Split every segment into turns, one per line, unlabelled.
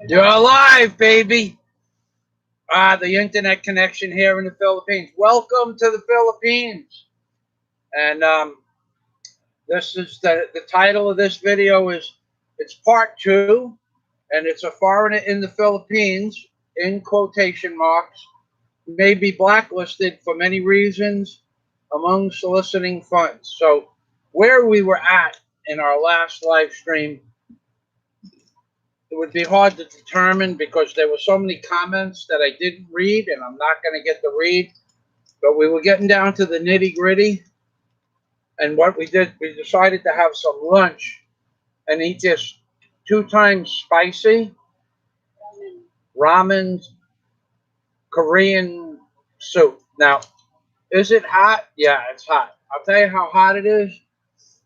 You're alive, baby. The internet connection here in the Philippines. Welcome to the Philippines. And this is the title of this video is it's part 2, and it's a foreigner in the Philippines, in quotation marks, may be blacklisted for many reasons, among soliciting funds. So where we were at in our last live stream, it would be hard to determine because there were so many comments that I didn't read, and I'm not going to get to read. But we were getting down to the nitty gritty. And what we did, we decided to have some lunch and eat this 2 times spicy ramen Korean soup. Now, is it hot? Yeah, it's hot. I'll tell you how hot it is.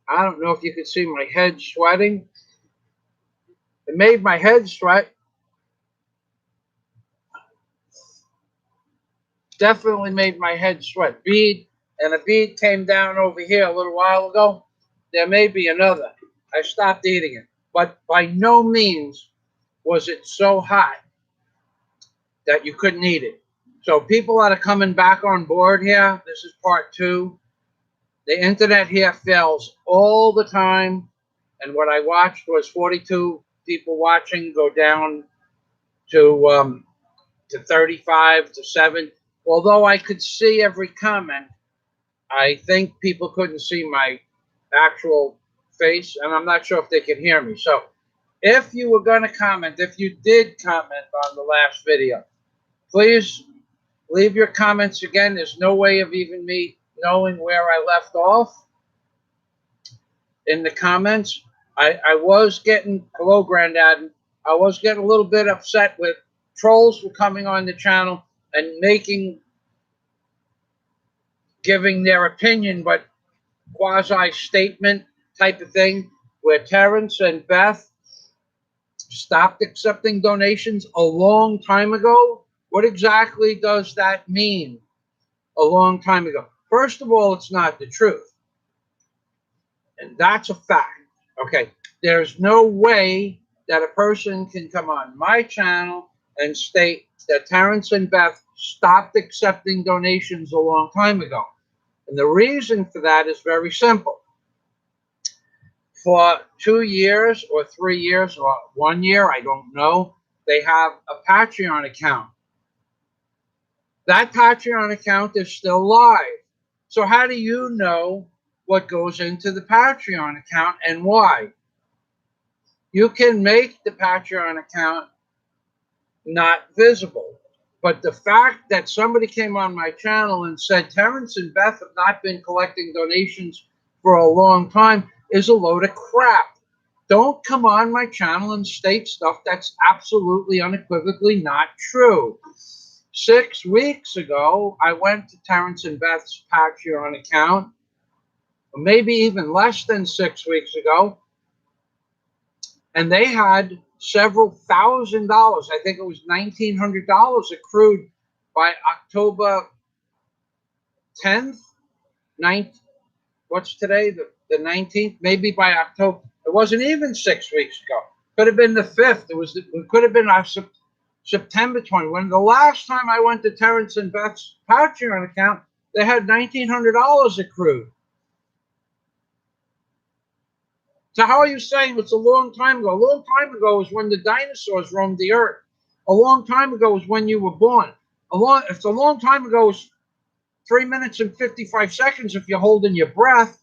I don't know if you can see my head sweating. It made my head sweat. Definitely made my head sweat. Bead, and a bead came down over here a little while ago. There may be another. I stopped eating it. But by no means was it so hot that you couldn't eat it. So people that are coming back on board here, this is part 2. The internet here fails all the time. And what I watched was 42 people watching go down to 35 to 7. Although I could see every comment, I think people couldn't see my actual face, and I'm not sure if they could hear me. So if you were going to comment, if you did comment on the last video, please leave your comments again. There's no way of even me knowing where I left off in the comments. I was getting, hello, Granddad, I was getting a little bit upset with trolls were coming on the channel and giving their opinion, but quasi-statement type of thing, where Terrence and Beth stopped accepting donations a long time ago. What exactly does that mean, a long time ago? First of all, it's not the truth. And that's a fact. Okay, there's no way that a person can come on my channel and state that Terrence and Beth stopped accepting donations a long time ago. And the reason for that is very simple. For 2 years or 3 years or 1 year, I don't know, they have a Patreon account. That Patreon account is still live. So how do you know what goes into the Patreon account and why? You can make the Patreon account not visible. But the fact that somebody came on my channel and said Terrence and Beth have not been collecting donations for a long time is a load of crap. Don't come on my channel and state stuff that's absolutely unequivocally not true. 6 weeks ago, I went to Terrence and Beth's Patreon account, maybe even less than 6 weeks ago, and they had several $1,000s. I think it was $1,900 accrued by October 10th, 9th. What's today? The 19th? Maybe by October. It wasn't even 6 weeks ago. Could have been the 5th. It could have been our September 20. When the last time I went to Terrence and Beth's Patreon account, they had $1,900 accrued. So how are you saying it's a long time ago? A long time ago is when the dinosaurs roamed the earth. A long time ago is when you were born. If a long time ago is 3 minutes and 55 seconds if you're holding your breath.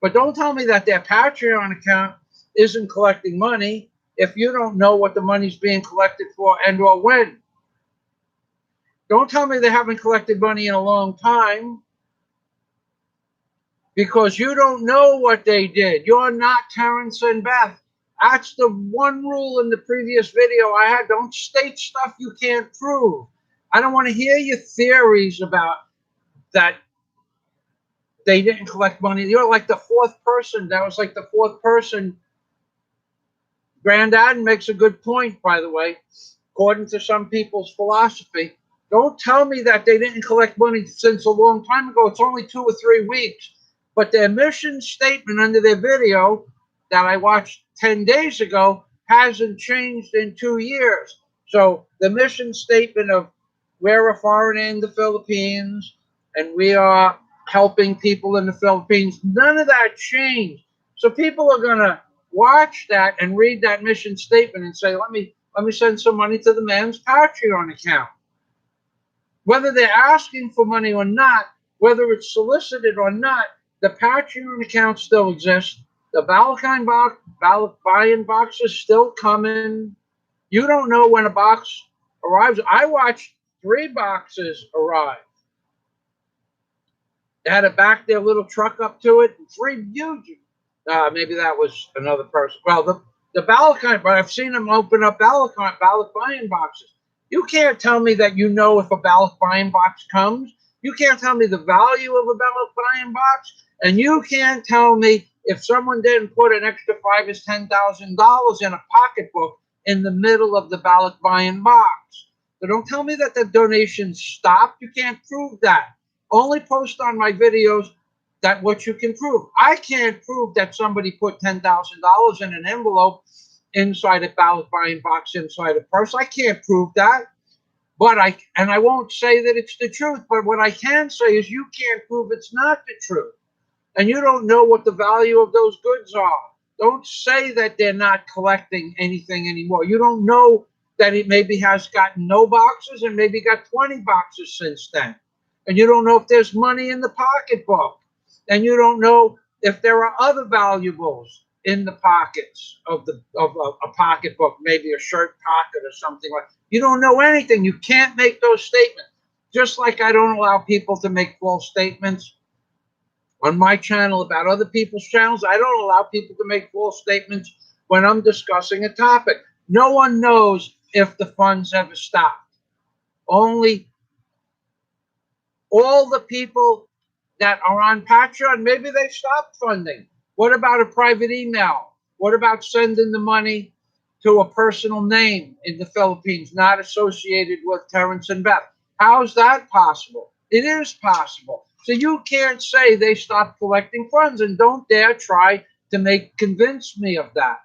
But don't tell me that their Patreon account isn't collecting money if you don't know what the money's being collected for and or when. Don't tell me they haven't collected money in a long time, because you don't know what they did. You're not Terrence and Beth. That's the one rule in the previous video I had. Don't state stuff you can't prove. I don't want to hear your theories about that they didn't collect money. You're like the 4th person. That was like the 4th person. Granddad makes a good point, by the way, according to some people's philosophy. Don't tell me that they didn't collect money since a long time ago. It's only 2 or 3 weeks. But their mission statement under their video that I watched 10 days ago hasn't changed in 2 years. So the mission statement of we're a foreigner in the Philippines and we are helping people in the Philippines, none of that changed. So people are going to watch that and read that mission statement and say, let me send some money to the man's Patreon account. Whether they're asking for money or not, whether it's solicited or not, the Patreon account still exists. The ballot buy-in box is still coming. You don't know when a box arrives. I watched 3 boxes arrive. They had to back their little truck up to it. 3 huge. Maybe that was another person. Well, the ballot but I've seen them open up ballot buy-in boxes. You can't tell me that you know if a ballot buy-in box comes. You can't tell me the value of a ballot buy-in box, and you can't tell me if someone didn't put an extra $5,000 or $10,000 in a pocketbook in the middle of the ballot buy-in box. So don't tell me that the donation stopped. You can't prove that. Only post on my videos that what you can prove. I can't prove that somebody put $10,000 in an envelope inside a ballot buy-in box inside a purse. I can't prove that. But I won't say that it's the truth, but what I can say is you can't prove it's not the truth. And you don't know what the value of those goods are. Don't say that they're not collecting anything anymore. You don't know that it maybe has gotten no boxes and maybe got 20 boxes since then. And you don't know if there's money in the pocketbook. And you don't know if there are other valuables in the pockets of a pocketbook, maybe a shirt pocket or something like that. You don't know anything. You can't make those statements. Just like I don't allow people to make false statements on my channel about other people's channels. I don't allow people to make false statements when I'm discussing a topic. No one knows if the funds ever stopped. Only all the people that are on Patreon, maybe they stopped funding. What about a private email? What about sending the money to a personal name in the Philippines, not associated with Terrence and Beth? How's that possible? It is possible. So you can't say they stopped collecting funds, and don't dare try to convince me of that.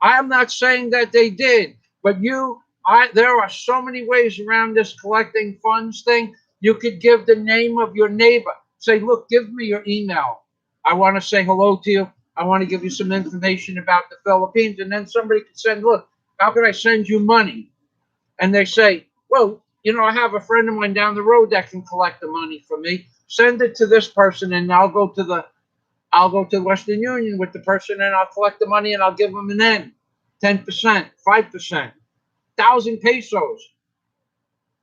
I am not saying that they did, but there are so many ways around this collecting funds thing. You could give the name of your neighbor. Say, look, give me your email. I want to say hello to you. I want to give you some information about the Philippines. And then somebody could send, look, how can I send you money? And they say, well, I have a friend of mine down the road that can collect the money for me. Send it to this person, and I'll go to the Western Union with the person, and I'll collect the money, and I'll give them an N, 10%, 5%, 1,000 pesos.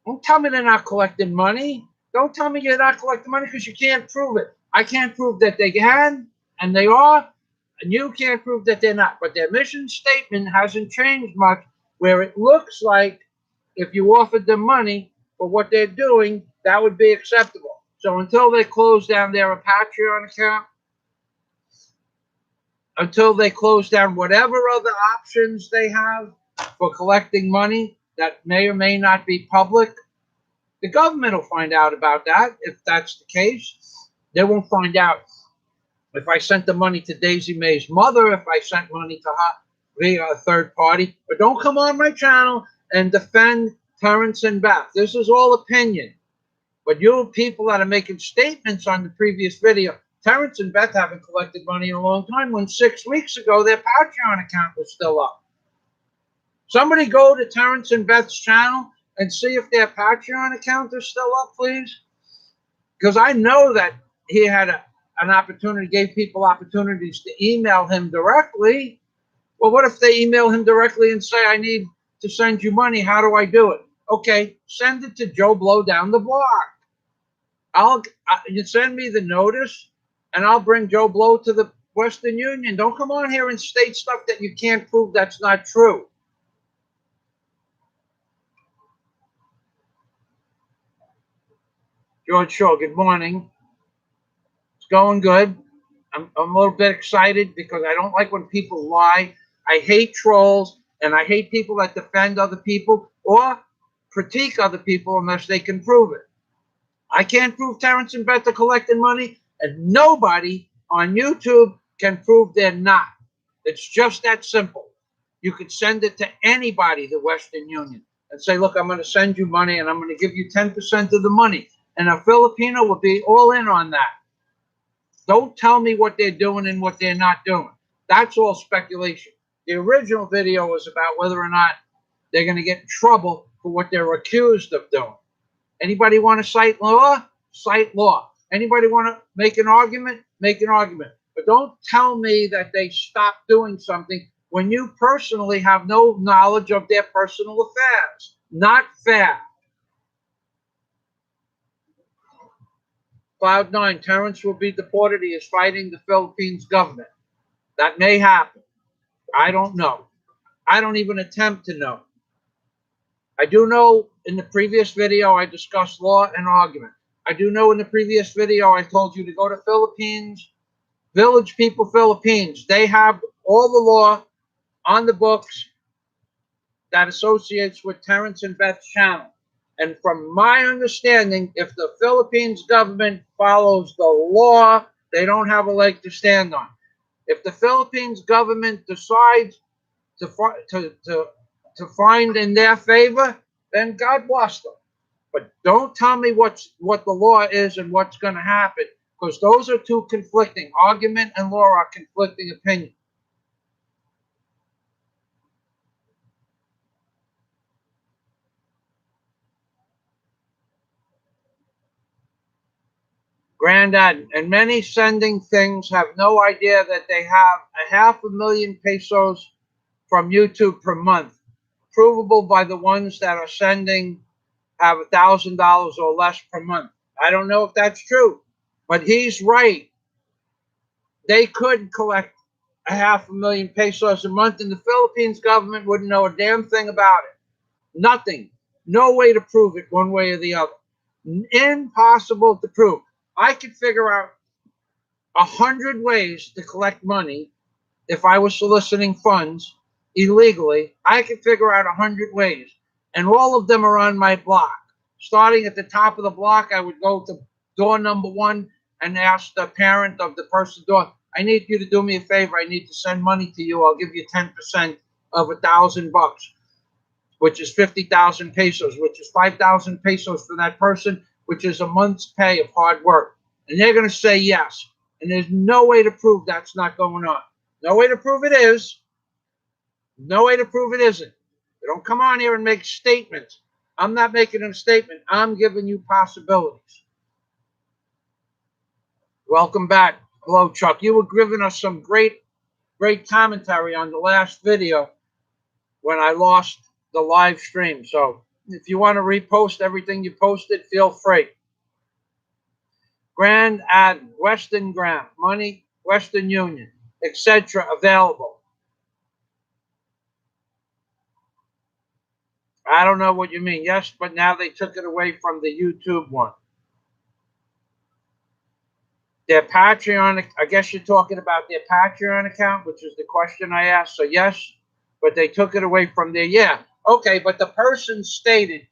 Don't tell me they're not collecting money. Don't tell me you're not collecting money because you can't prove it. I can't prove that they can, and they are, and you can't prove that they're not. But their mission statement hasn't changed much, where it looks like if you offered them money for what they're doing, that would be acceptable. So until they close down their Patreon account, until they close down whatever other options they have for collecting money that may or may not be public, the government will find out about that if that's the case. They won't find out if I sent the money to Daisy May's mother, if I sent money to her via a third party. But don't come on my channel and defend Terrence and Beth. This is all opinion. But you people that are making statements on the previous video, Terrence and Beth haven't collected money in a long time, when 6 weeks ago their Patreon account was still up. Somebody go to Terrence and Beth's channel and see if their Patreon account is still up, please. Because I know that he had an opportunity, gave people opportunities to email him directly. Well, what if they email him directly and say, I need to send you money. How do I do it? Okay, send it to Joe Blow down the block. You send me the notice, and I'll bring Joe Blow to the Western Union. Don't come on here and state stuff that you can't prove that's not true. George Shaw, good morning. It's going good. I'm a little bit excited because I don't like when people lie. I hate trolls, and I hate people that defend other people or critique other people unless they can prove it. I can't prove Terrence and Beth are collecting money, and nobody on YouTube can prove they're not. It's just that simple. You could send it to anybody, the Western Union, and say, look, I'm going to send you money and I'm going to give you 10% of the money. And a Filipino would be all in on that. Don't tell me what they're doing and what they're not doing. That's all speculation. The original video was about whether or not they're going to get in trouble for what they're accused of doing. Anybody want to cite law? Cite law. Anybody want to make an argument? Make an argument. But don't tell me that they stopped doing something when you personally have no knowledge of their personal affairs. Not fair. Cloud9, Terrence will be deported. He is fighting the Philippines government. That may happen. I don't know. I don't even attempt to know. I do know in the previous video I discussed law and argument. I do know in the previous video I told you to go to Philippines, Village People Philippines. They have all the law on the books that associates with Terrence and Beth's channel. And from my understanding, if the Philippines government follows the law, they don't have a leg to stand on. If the Philippines government decides to find in their favor, then God bless them. But don't tell me what the law is and what's going to happen, because those are two conflicting. Argument and law are conflicting opinions. Granddad, and many sending things have no idea that they have 500,000 pesos from YouTube per month, provable by the ones that are sending have $1,000 or less per month. I don't know if that's true, but he's right. They could collect 500,000 pesos a month, and the Philippines government wouldn't know a damn thing about it. Nothing. No way to prove it one way or the other. Impossible to prove. I could figure out 100 ways to collect money if I was soliciting funds illegally. I could figure out 100 ways, and all of them are on my block. Starting at the top of the block, I would go to door number 1 and ask the parent of the person door, I need you to do me a favor. I need to send money to you. I'll give you 10% of $1,000 bucks, which is 50,000 pesos, which is 5,000 pesos for that person, which is a month's pay of hard work. And they're going to say yes. And there's no way to prove that's not going on. No way to prove it is. No way to prove it isn't. They don't come on here and make statements. I'm not making a statement. I'm giving you possibilities. Welcome back. Hello, Chuck. You were giving us some great commentary on the last video when I lost the live stream. So if you want to repost everything you posted, feel free. Grand Ad, Western Grant, money, Western Union, etc. available. I don't know what you mean. Yes, but now they took it away from the YouTube one. Their Patreon, I guess you're talking about their Patreon account, which is the question I asked. So yes, but they took it away from there. Yeah, okay, but the person stated,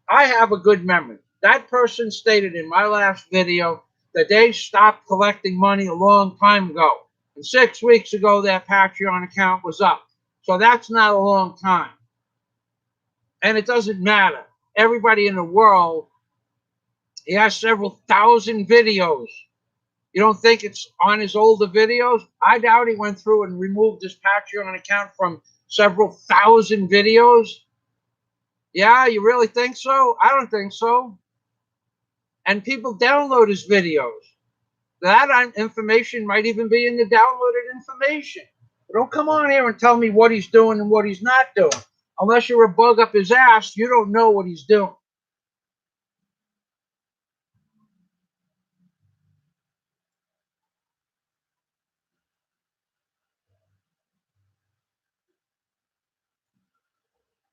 I have a good memory. That person stated in my last video that they stopped collecting money a long time ago. And 6 weeks ago, their Patreon account was up. So that's not a long time. And it doesn't matter. Everybody in the world, he has several thousand videos. You don't think it's on his older videos? I doubt he went through and removed his Patreon account from several thousand videos. Yeah, you really think so? I don't think so. And people download his videos. That information might even be in the downloaded information. But don't come on here and tell me what he's doing and what he's not doing. Unless you're a bug up his ass, you don't know what he's doing.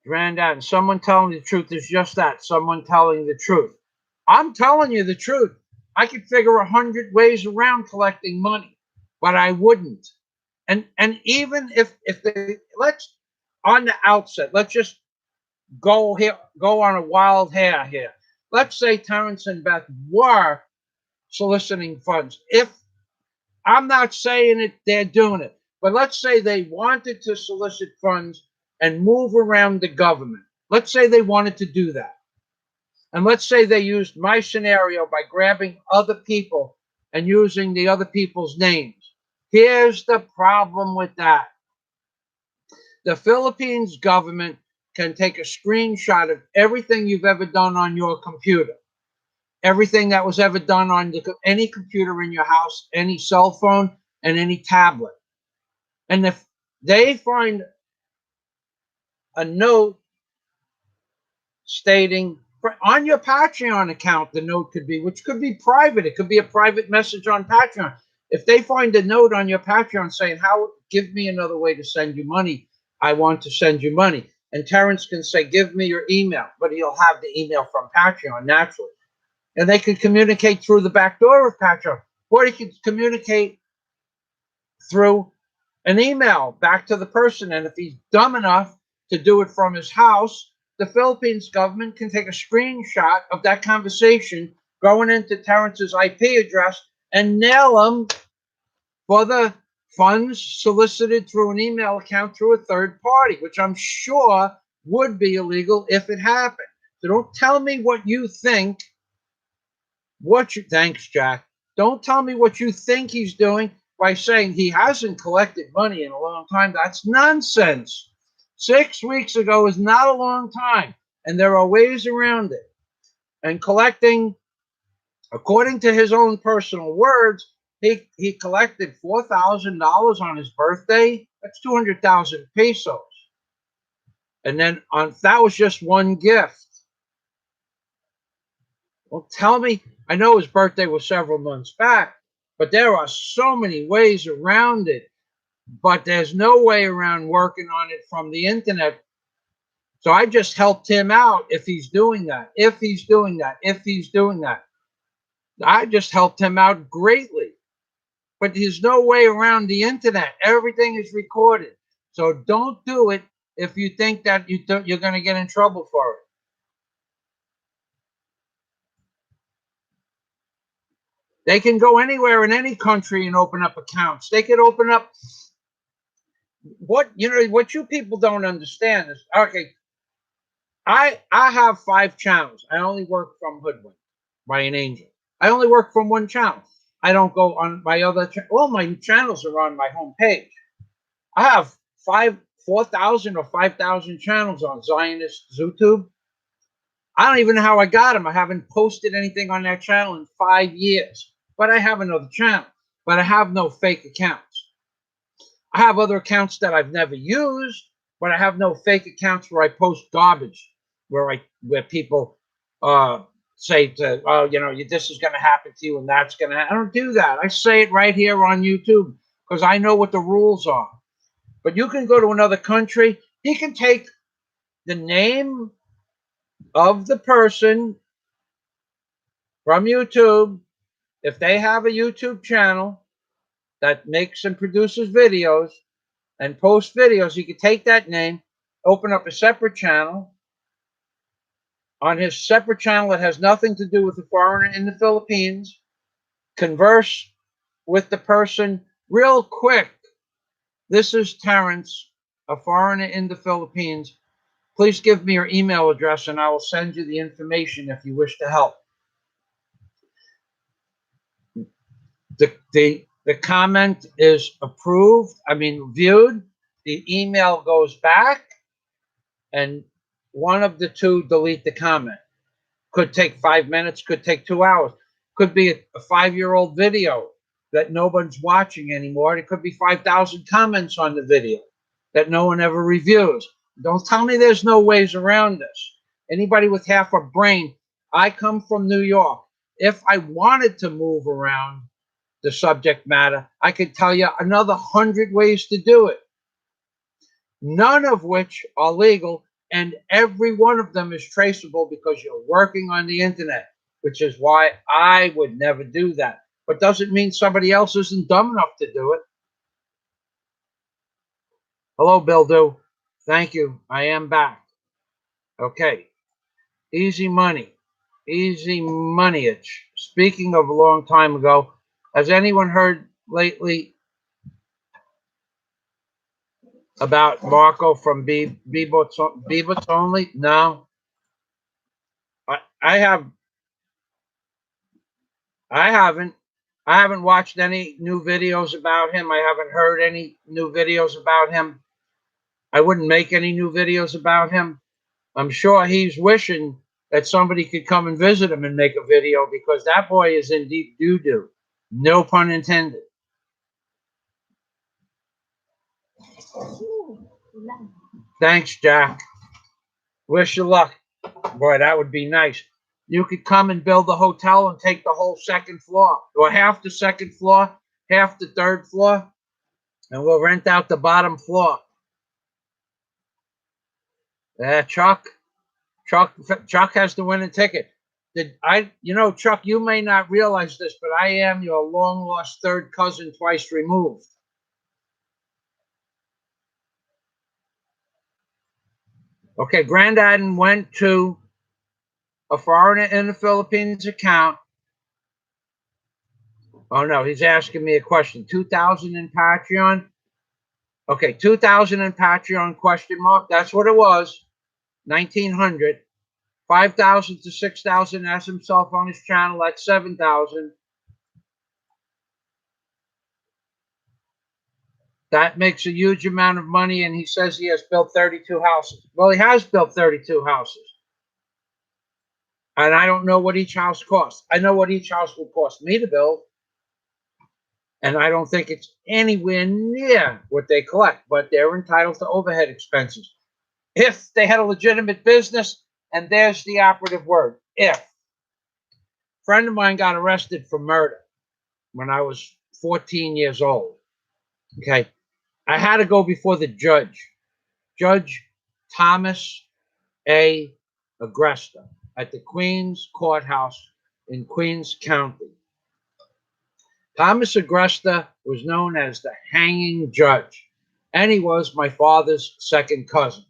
Granddad, someone telling the truth is just that, someone telling the truth. I'm telling you the truth. I could figure 100 ways around collecting money, but I wouldn't. And even if they, let's, on the outset, let's just go on a wild hair here. Let's say Terrence and Beth were soliciting funds. If I'm not saying it, they're doing it, But let's say they wanted to solicit funds and move around the government. Let's say they wanted to do that. And let's say they used my scenario by grabbing other people and using the other people's names. Here's the problem with that. The Philippines government can take a screenshot of everything you've ever done on your computer, everything that was ever done on any computer in your house, any cell phone, and any tablet. And if they find a note stating on your Patreon account, the note could be, which could be private. It could be a private message on Patreon. If they find a note on your Patreon saying, "How, give me another way to send you money. I want to send you money." And Terrence can say, "Give me your email," but he'll have the email from Patreon naturally. And they could communicate through the back door of Patreon, or he could communicate through an email back to the person. And if he's dumb enough to do it from his house, the Philippines government can take a screenshot of that conversation going into Terrence's IP address and nail him for the funds solicited through an email account through a third party, which I'm sure would be illegal if it happened. So don't tell me what you think. Thanks, Jack. Don't tell me what you think he's doing by saying he hasn't collected money in a long time. That's nonsense. 6 weeks ago is not a long time, and there are ways around it. And collecting, according to his own personal words, he collected $4,000 on his birthday. That's 200,000 pesos. And then that was just one gift. Well, tell me, I know his birthday was several months back, but there are so many ways around it. But there's no way around working on it from the internet. So I just helped him out if he's doing that, if he's doing that. I just helped him out greatly. But there's no way around the internet. Everything is recorded. So don't do it if you think that you're going to get in trouble for it. They can go anywhere in any country and open up accounts. They could open up what you people don't understand is, okay, I have 5 channels. I only work from HoodwinkedbyanAngel. I only work from one channel. I don't go on my other all my channels are on my homepage. I have 4,000 or 5,000 channels on Zionist YouTube. I don't even know how I got them. I haven't posted anything on that channel in 5 years. But I have another channel. But I have no fake accounts. I have other accounts that I've never used, but I have no fake accounts where I post garbage, where people say to, "Oh, this is going to happen to you and that's going to happen." I don't do that. I say it right here on YouTube because I know what the rules are. But you can go to another country. He can take the name of the person from YouTube. If they have a YouTube channel that makes and produces videos and posts videos, he could take that name, open up a separate channel. On his separate channel that has nothing to do with the foreigner in the Philippines, converse with the person real quick. "This is Terrence, a foreigner in the Philippines. Please give me your email address and I will send you the information if you wish to help." The comment is viewed. The email goes back, and one of the two delete the comment. Could take 5 minutes, could take 2 hours. Could be a 5-year-old video that nobody's watching anymore. It could be 5,000 comments on the video that no one ever reviews. Don't tell me there's no ways around this. Anybody with half a brain, I come from New York. If I wanted to move around the subject matter, I could tell you another 100 ways to do it, none of which are legal, and every one of them is traceable because you're working on the internet, which is why I would never do that. But doesn't mean somebody else isn't dumb enough to do it. Hello, Bill Do. Thank you. I am back. Okay. Easy money. Easy money-itch. Speaking of a long time ago, has anyone heard lately About Marco from Bebots Only? No. I have. I haven't. I haven't watched any new videos about him. I haven't heard any new videos about him. I wouldn't make any new videos about him. I'm sure he's wishing that somebody could come and visit him and make a video, because that boy is in deep doo-doo. No pun intended. Thanks, Jack. Wish you luck. Boy, that would be nice. You could come and build a hotel and take the whole second floor, or half the second floor, half the third floor, and we'll rent out the bottom floor. Chuck has the winning ticket. Chuck, you may not realize this, but I am your long lost third cousin twice removed. Okay, Granddad went to a foreigner in the Philippines account. Oh no, he's asking me a question. 2,000 in Patreon. Okay, 2,000 in Patreon, question mark. That's what it was. 1,900. 5,000 to 6,000 as himself on his channel. That's 7,000. That makes a huge amount of money, and he says he has built 32 houses. Well, he has built 32 houses. And I don't know what each house costs. I know what each house will cost me to build. And I don't think it's anywhere near what they collect, but they're entitled to overhead expenses. If they had a legitimate business, and there's the operative word, if. A friend of mine got arrested for murder when I was 14 years old. Okay. I had to go before the judge, Judge Thomas A. Agresta, at the Queens Courthouse in Queens County. Thomas Agresta was known as the hanging judge, and he was my father's second cousin.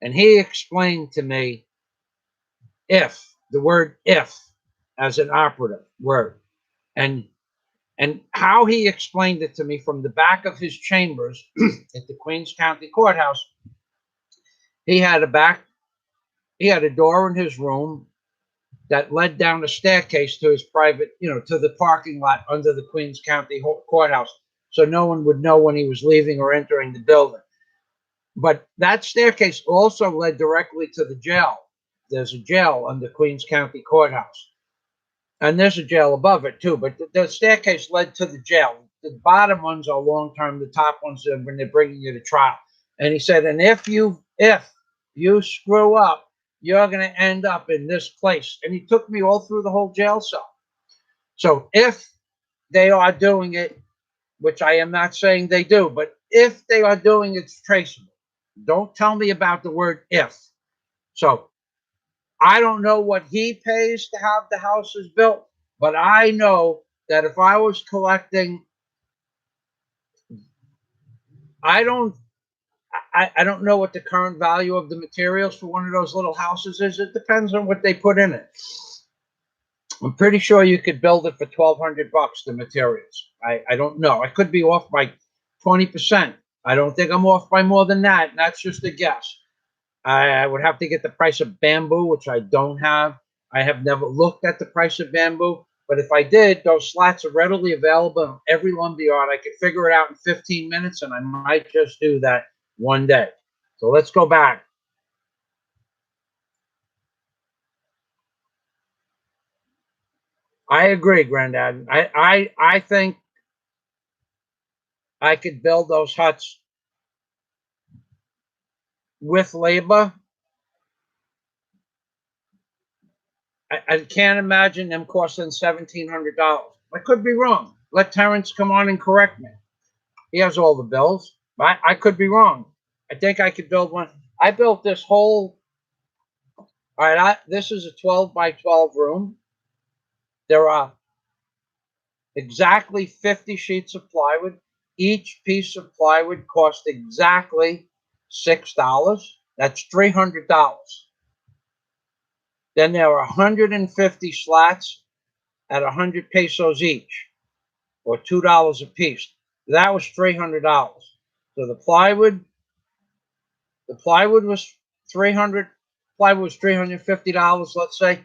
And he explained to me the word if, as an operative word. And how he explained it to me from the back of his chambers at the Queens County Courthouse. He had a door in his room that led down a staircase to his private, to the parking lot under the Queens County Courthouse, so no one would know when he was leaving or entering the building. But that staircase also led directly to the jail. There's a jail under Queens County Courthouse. And there's a jail above it too, but the staircase led to the jail. The bottom ones are long-term, the top ones are when they're bringing you to trial. And he said, and if you screw up, you're going to end up in this place. And he took me all through the whole jail cell. So if they are doing it, which I am not saying they do, but if they are doing it, it's traceable. Don't tell me about the word if. So I don't know what he pays to have the houses built, but I know that if I was collecting, I don't know what the current value of the materials for one of those little houses is. It depends on what they put in it. I'm pretty sure you could build it for $1,200, the materials. I don't know. I could be off by 20%. I don't think I'm off by more than that. And that's just a guess. I would have to get the price of bamboo, which I don't have. I have never looked at the price of bamboo. But if I did, those slats are readily available in every lumberyard. I could figure it out in 15 minutes, and I might just do that one day. So let's go back. I agree, Granddad. I think I could build those huts with labor. I can't imagine them costing $1,700. I could be wrong. Let Terrence come on and correct me. He has all the bills. I could be wrong. I think I could build one. I built this whole. All right, this is a 12 by 12 room. There are exactly 50 sheets of plywood. Each piece of plywood cost exactly $6. That's $300. Then there are 150 slats at 100 pesos each, or $2 a piece. That was $300. So the plywood The plywood was $350, let's say.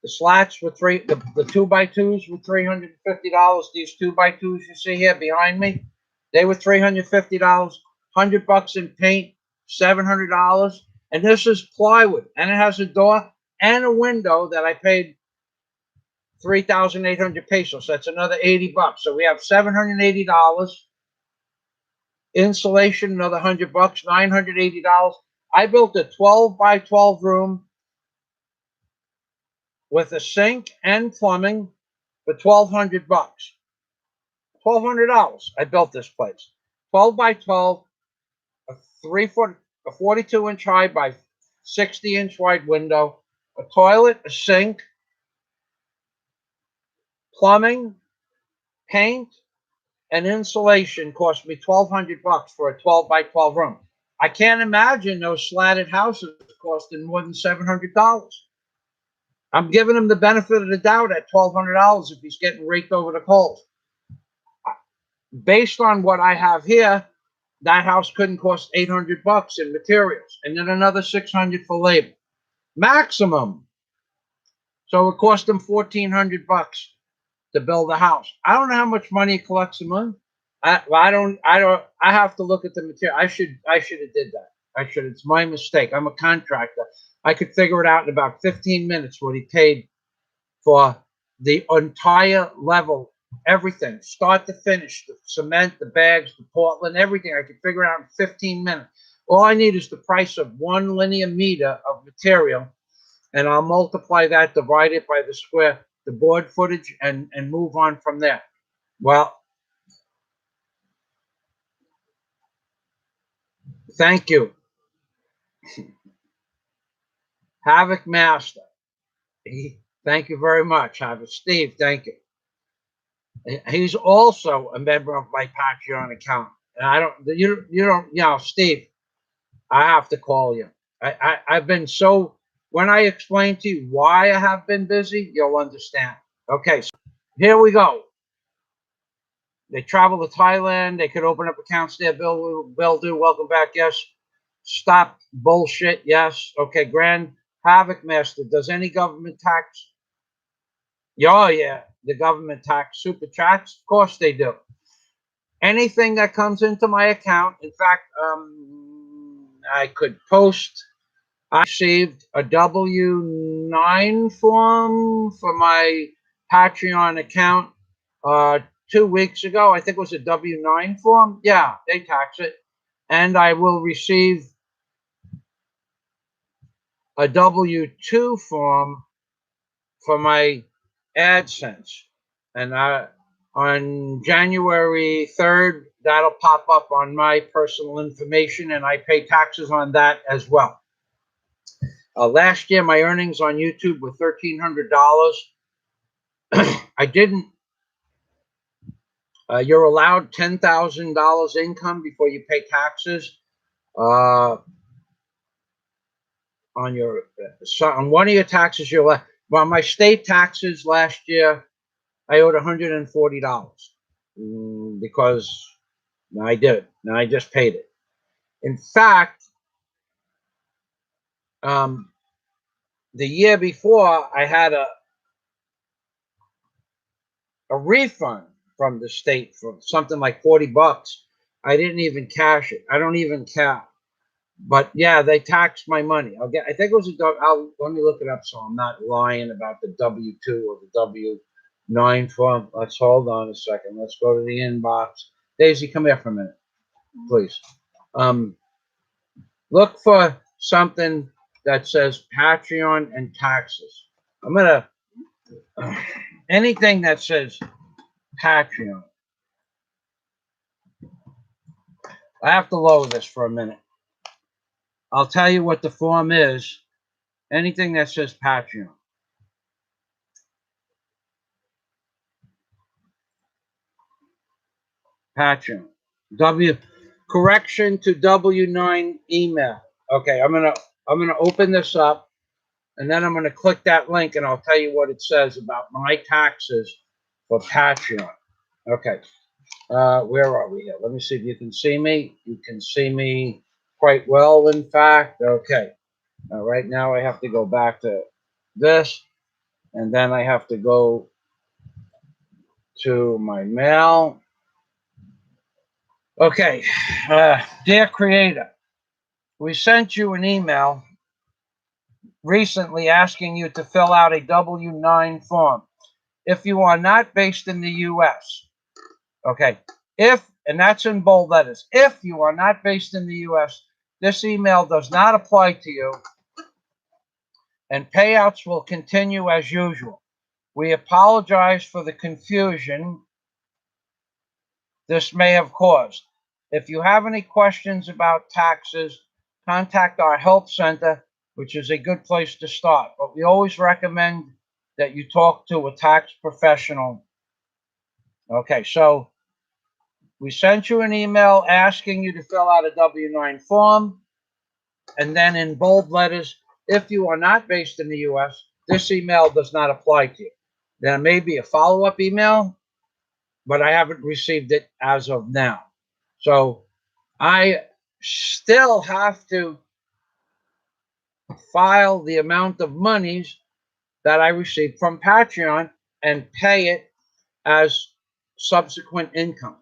The slats were the 2x2s were $350. These 2x2s you see here behind me, they were $350. $100 in paint, $700. And this is plywood, and it has a door and a window that I paid 3,800 pesos. That's another $80. So we have $780. Insulation, another $100, $980. I built a 12 by 12 room with a sink and plumbing for $1,200. $1,200. I built this place. 12 by 12, a 3-foot, a 42-inch high by 60-inch wide window, a toilet, a sink, plumbing, paint, and insulation cost me $1,200 for a 12 by 12 room. I can't imagine those slatted houses costing more than $700. I'm giving him the benefit of the doubt at $1,200 if he's getting raked over the coals. Based on what I have here, that house couldn't cost $800 in materials, and then another $600 for labor, maximum. So it cost him $1,400 to build a house. I don't know how much money it collects a month. I have to look at the material. I should have did that. It's my mistake. I'm a contractor. I could figure it out in about 15 minutes what he paid for the entire level, everything, start to finish, the cement, the bags, the Portland, everything. I could figure it out in 15 minutes. All I need is the price of 1 linear meter of material, and I'll multiply that, divide it by the square, the board footage, and move on from there. Well, thank you. Havoc Master. Thank you very much, Havoc. Steve, thank you. He's also a member of my Patreon account. And I don't, you know, Steve, I have to call you. I've been so, when I explain to you why I have been busy, you'll understand. Okay, so here we go. They travel to Thailand. They could open up accounts there. Bill do. Welcome back. Yes. Stop bullshit. Yes. Okay. Grand Havoc Master. Does any government tax? Oh, yeah. The government tax super chats? Of course they do. Anything that comes into my account. In fact, I could post. I received a W-9 form for my Patreon account 2 weeks ago. I think it was a W-9 form. Yeah, they tax it. And I will receive a W-2 form for my AdSense. And on January 3rd, that'll pop up on my personal information, and I pay taxes on that as well. Last year, my earnings on YouTube were $1,300. I didn't. You're allowed $10,000 income before you pay taxes on your on one of your taxes. Well, my state taxes last year, I owed $140 because I did it. Now I just paid it. In fact, the year before, I had a refund from the state for something like $40. I didn't even cash it. I don't even care. But yeah, they taxed my money. I think it was let me look it up so I'm not lying about the W-2 or the W-9 form. Let's hold on a second. Let's go to the inbox. Daisy, come here for a minute, please. Look for something that says Patreon and taxes. I'm gonna anything that says Patreon. I have to load this for a minute. I'll tell you what the form is. Anything that says Patreon. Patreon. Correction to W-9 email. Okay, I'm gonna open this up, and then I'm gonna click that link, and I'll tell you what it says about my taxes for Patreon. Okay. Where are we here? Let me see if you can see me. You can see me. quite well, in fact. Okay. Right now I have to go back to this, and then I have to go to my mail. Okay. Dear Creator, we sent you an email recently asking you to fill out a W-9 form if you are not based in the U.S. Okay. And that's in bold letters, if you are not based in the U.S., this email does not apply to you, and payouts will continue as usual. We apologize for the confusion this may have caused. If you have any questions about taxes, contact our help center, which is a good place to start. But we always recommend that you talk to a tax professional. Okay, so we sent you an email asking you to fill out a W-9 form, and then in bold letters, if you are not based in the U.S., this email does not apply to you. There may be a follow-up email, but I haven't received it as of now. So I still have to file the amount of monies that I received from Patreon and pay it as subsequent income,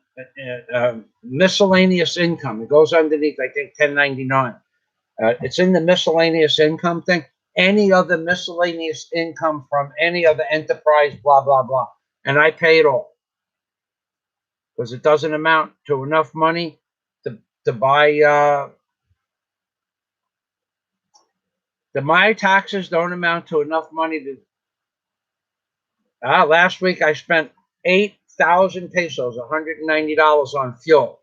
miscellaneous income. It goes underneath, I think, 1099. It's in the miscellaneous income thing. Any other miscellaneous income from any other enterprise, blah, blah, blah. And I pay it all because it doesn't amount to enough money to buy. My taxes don't amount to enough money to. Last week I spent 8,000 pesos, $190 on fuel.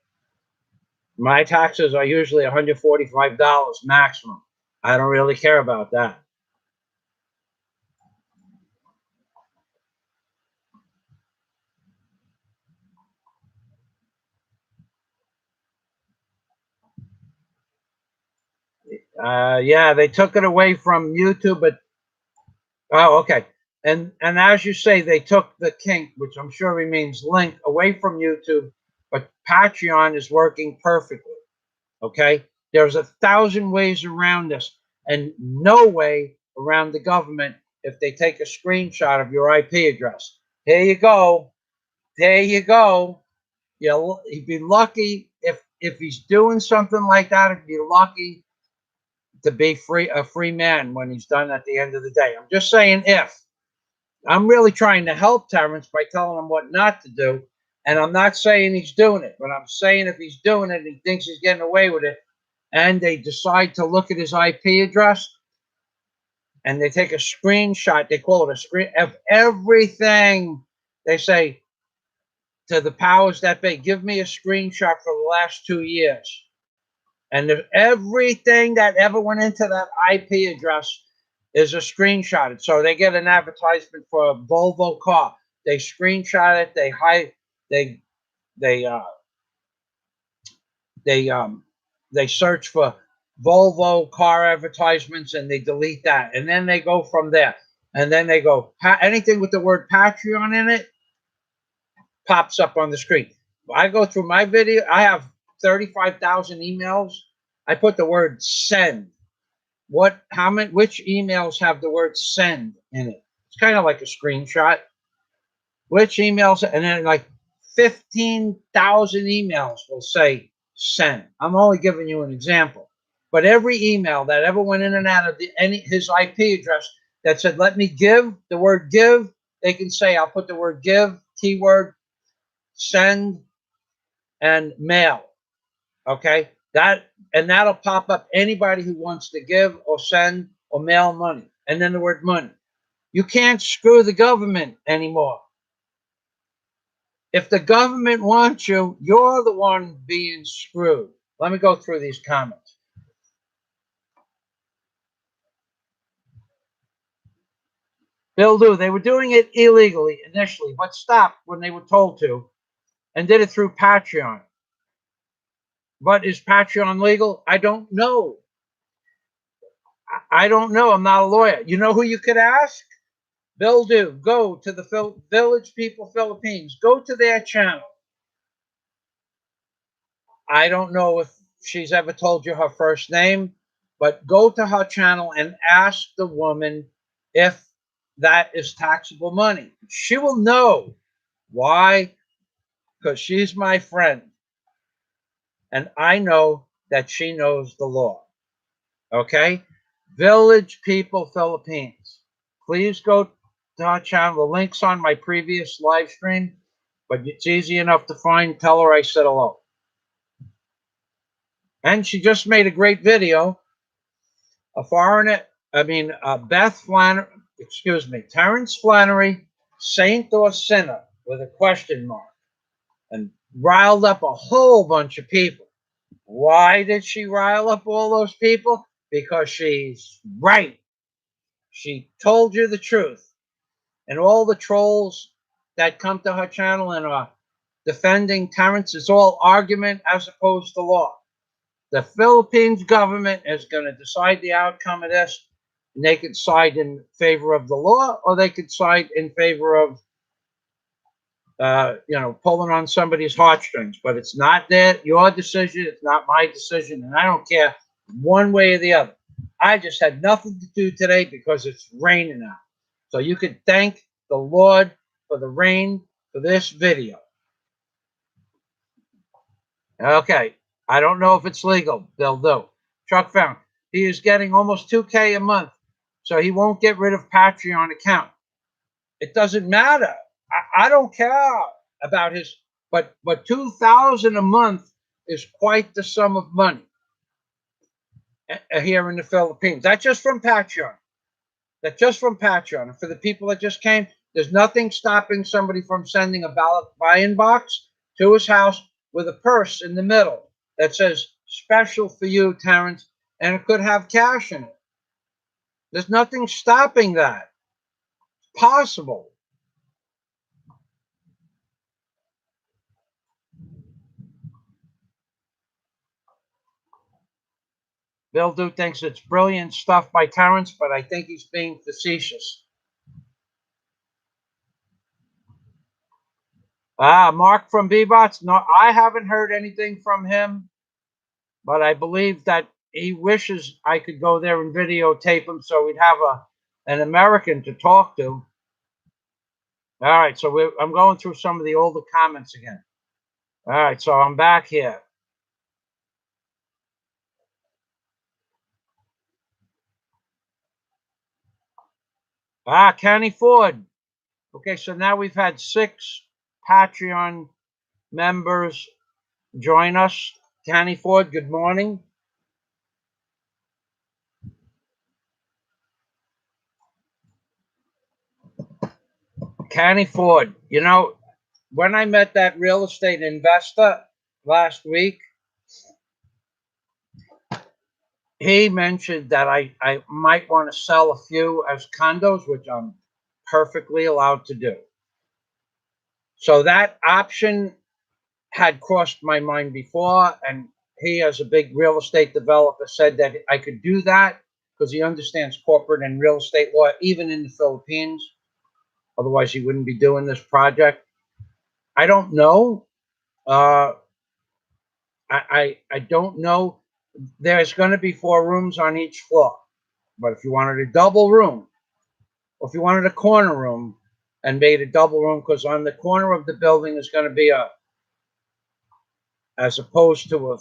My taxes are usually $145 maximum. I don't really care about that. Yeah, they took it away from YouTube, but okay. And as you say, they took the kink, which I'm sure means link, away from YouTube, but Patreon is working perfectly. Okay, there's 1,000 ways around this, and no way around the government if they take a screenshot of your IP address. Here you go. There you go. He'd be lucky if he's doing something like that. He'd be lucky to be a free man when he's done at the end of the day. I'm just saying if. I'm really trying to help Terrence by telling him what not to do, and I'm not saying he's doing it, but I'm saying if he's doing it, he thinks he's getting away with it, and they decide to look at his IP address, and they take a screenshot. They call it a screen of everything. They say to the powers that be, give me a screenshot for the last 2 years. And if everything that ever went into that IP address is a screenshot. So they get an advertisement for a Volvo car. They screenshot it. They hide. They search for Volvo car advertisements and they delete that. And then they go from there. And then they go, anything with the word Patreon in it pops up on the screen. I go through my video. I have 35,000 emails. I put the word send. Which emails have the word send in it? It's kind of like a screenshot. Which emails, and then like 15,000 emails will say send. I'm only giving you an example. But every email that ever went in and out of his IP address that said, let me give, the word give, they can say, I'll put the word give, keyword, send, and mail. Okay? That'll pop up anybody who wants to give or send or mail money. And then the word money. You can't screw the government anymore. If the government wants you, you're the one being screwed. Let me go through these comments. Bill Do, they were doing it illegally initially, but stopped when they were told to and did it through Patreon. But is Patreon legal? I don't know. I don't know. I'm not a lawyer. You know who you could ask? Bill Do. Go to the Village People Philippines. Go to their channel. I don't know if she's ever told you her first name, but go to her channel and ask the woman if that is taxable money. She will know. Why? Because she's my friend. And I know that she knows the law. Okay? Village People Philippines. Please go to our channel. The link's on my previous live stream, but it's easy enough to find. Tell her I said hello. And she just made a great video. A foreigner, Beth Flannery, Terrence Flannery, saint or sinner, with a question mark, and riled up a whole bunch of people. Why did she rile up all those people? Because she's right. She told you the truth. And all the trolls that come to her channel and are defending Terrence, is all argument as opposed to law. The Philippines government is going to decide the outcome of this. And they could side in favor of the law, or they could side in favor of, pulling on somebody's heartstrings. But it's not your decision. It's not my decision. And I don't care one way or the other. I just had nothing to do today because it's raining out. So you could thank the Lord for the rain for this video. Okay. I don't know if it's legal. They'll do. Chuck found he is getting almost $2K a month, so he won't get rid of Patreon account. It doesn't matter. I don't care about his, but $2,000 a month is quite the sum of money here in the Philippines. That's just from Patreon. That's just from Patreon. And for the people that just came, there's nothing stopping somebody from sending a ballot buy-in box to his house with a purse in the middle that says special for you, Terrence, and it could have cash in it. There's nothing stopping that. It's possible. Bill Do thinks it's brilliant stuff by Terrence, but I think he's being facetious. Mark from Bebots. No, I haven't heard anything from him, but I believe that he wishes I could go there and videotape him so we'd have an American to talk to. All right, so I'm going through some of the older comments again. All right, so I'm back here. County Ford. Okay, so now we've had 6 Patreon members join us. County Ford, good morning. County Ford, when I met that real estate investor last week, he mentioned that I might want to sell a few as condos, which I'm perfectly allowed to do. So that option had crossed my mind before, and he, as a big real estate developer, said that I could do that because he understands corporate and real estate law, even in the Philippines. Otherwise, he wouldn't be doing this project. I don't know. I don't know. There's going to be 4 rooms on each floor. But if you wanted a double room, or if you wanted a corner room and made a double room, because on the corner of the building is going to be as opposed to a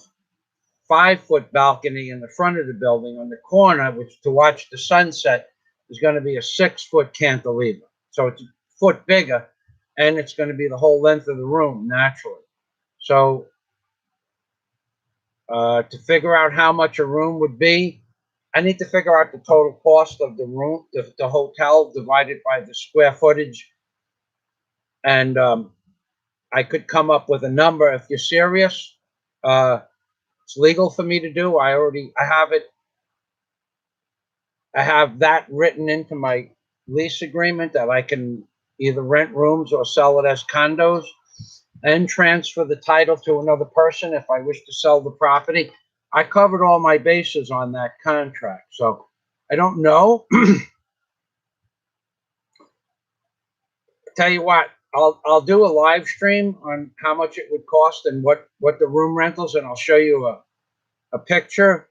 5-foot balcony in the front of the building, on the corner, which to watch the sunset, is going to be a 6-foot cantilever. So it's a foot bigger, and it's going to be the whole length of the room naturally. So to figure out how much a room would be, I need to figure out the total cost of the room, the hotel, divided by the square footage. And I could come up with a number. If you're serious, it's legal for me to do. I have it. I have that written into my lease agreement that I can either rent rooms or sell it as condos and transfer the title to another person if I wish to sell the property. I covered all my bases on that contract. So I don't know. Tell you what, I'll do a live stream on how much it would cost and what the room rentals, and I'll show you a picture,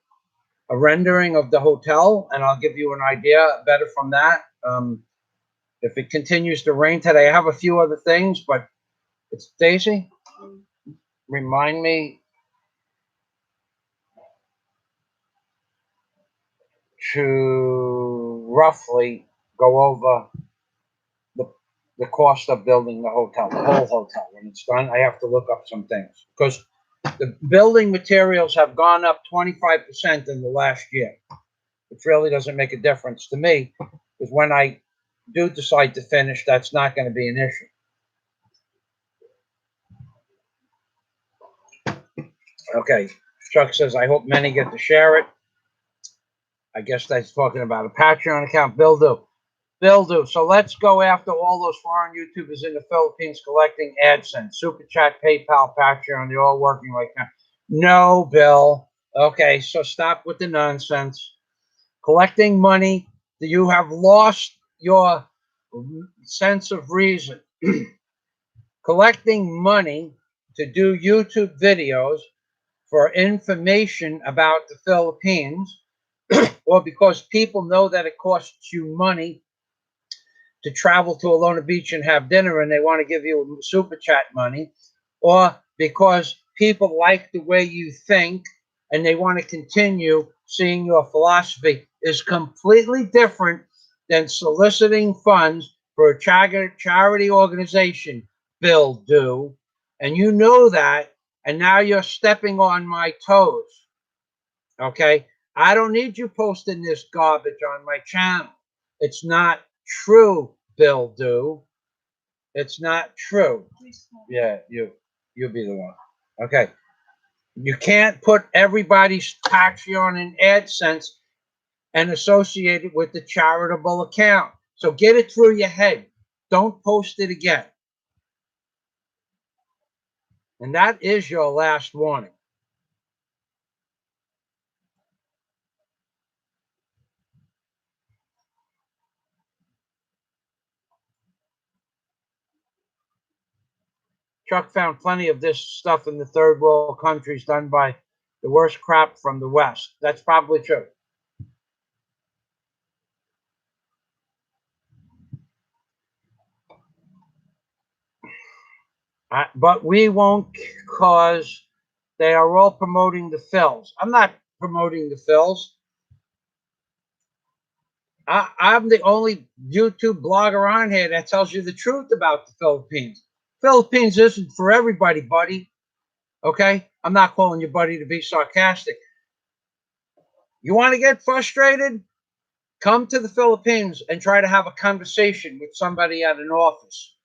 a rendering of the hotel, and I'll give you an idea better from that. If it continues to rain today, I have a few other things, but it's Daisy. Remind me to roughly go over the cost of building the hotel, the whole hotel. When it's done, I have to look up some things because the building materials have gone up 25% in the last year. It really doesn't make a difference to me because when I do decide to finish, that's not going to be an issue. Okay, Chuck says, I hope many get to share it. I guess that's talking about a Patreon account. Bill do. So let's go after all those foreign YouTubers in the Philippines collecting AdSense, Super Chat, PayPal, Patreon. They're all working right now. No, Bill. Okay, so stop with the nonsense. Collecting money. You have lost your sense of reason. Collecting money to do YouTube videos for information about the Philippines, or because people know that it costs you money to travel to Alona Beach and have dinner and they want to give you super chat money, or because people like the way you think and they want to continue seeing your philosophy, is completely different than soliciting funds for a charity organization, Bill do. And you know that, and now you're stepping on my toes. Okay? I don't need you posting this garbage on my channel. It's not true, Bill do. It's not true. Yeah, you'll be the one. Okay. You can't put everybody's Patreon and AdSense and associate it with the charitable account. So get it through your head. Don't post it again. And that is your last warning. Chuck found plenty of this stuff in the third world countries done by the worst crap from the West. That's probably true. But we won't, because they are all promoting the fills. I'm not promoting the fills. I'm the only YouTube blogger on here that tells you the truth about the Philippines. Philippines isn't for everybody, buddy. Okay? I'm not calling you buddy to be sarcastic. You want to get frustrated? Come to the Philippines and try to have a conversation with somebody at an office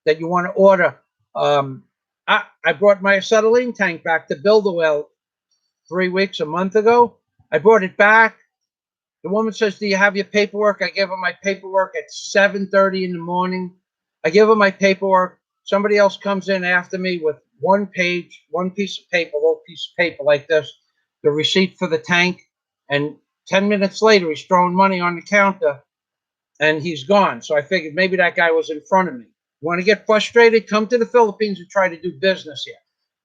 that you want to order. I brought my acetylene tank back to Build-A-Well 3 weeks, a month ago. I brought it back. The woman says, do you have your paperwork? I give her my paperwork at 7:30 in the morning. I give her my paperwork. Somebody else comes in after me with one piece of paper, little piece of paper like this, the receipt for the tank. And 10 minutes later, he's throwing money on the counter and he's gone. So I figured maybe that guy was in front of me. Want to get frustrated? Come to the Philippines and try to do business here.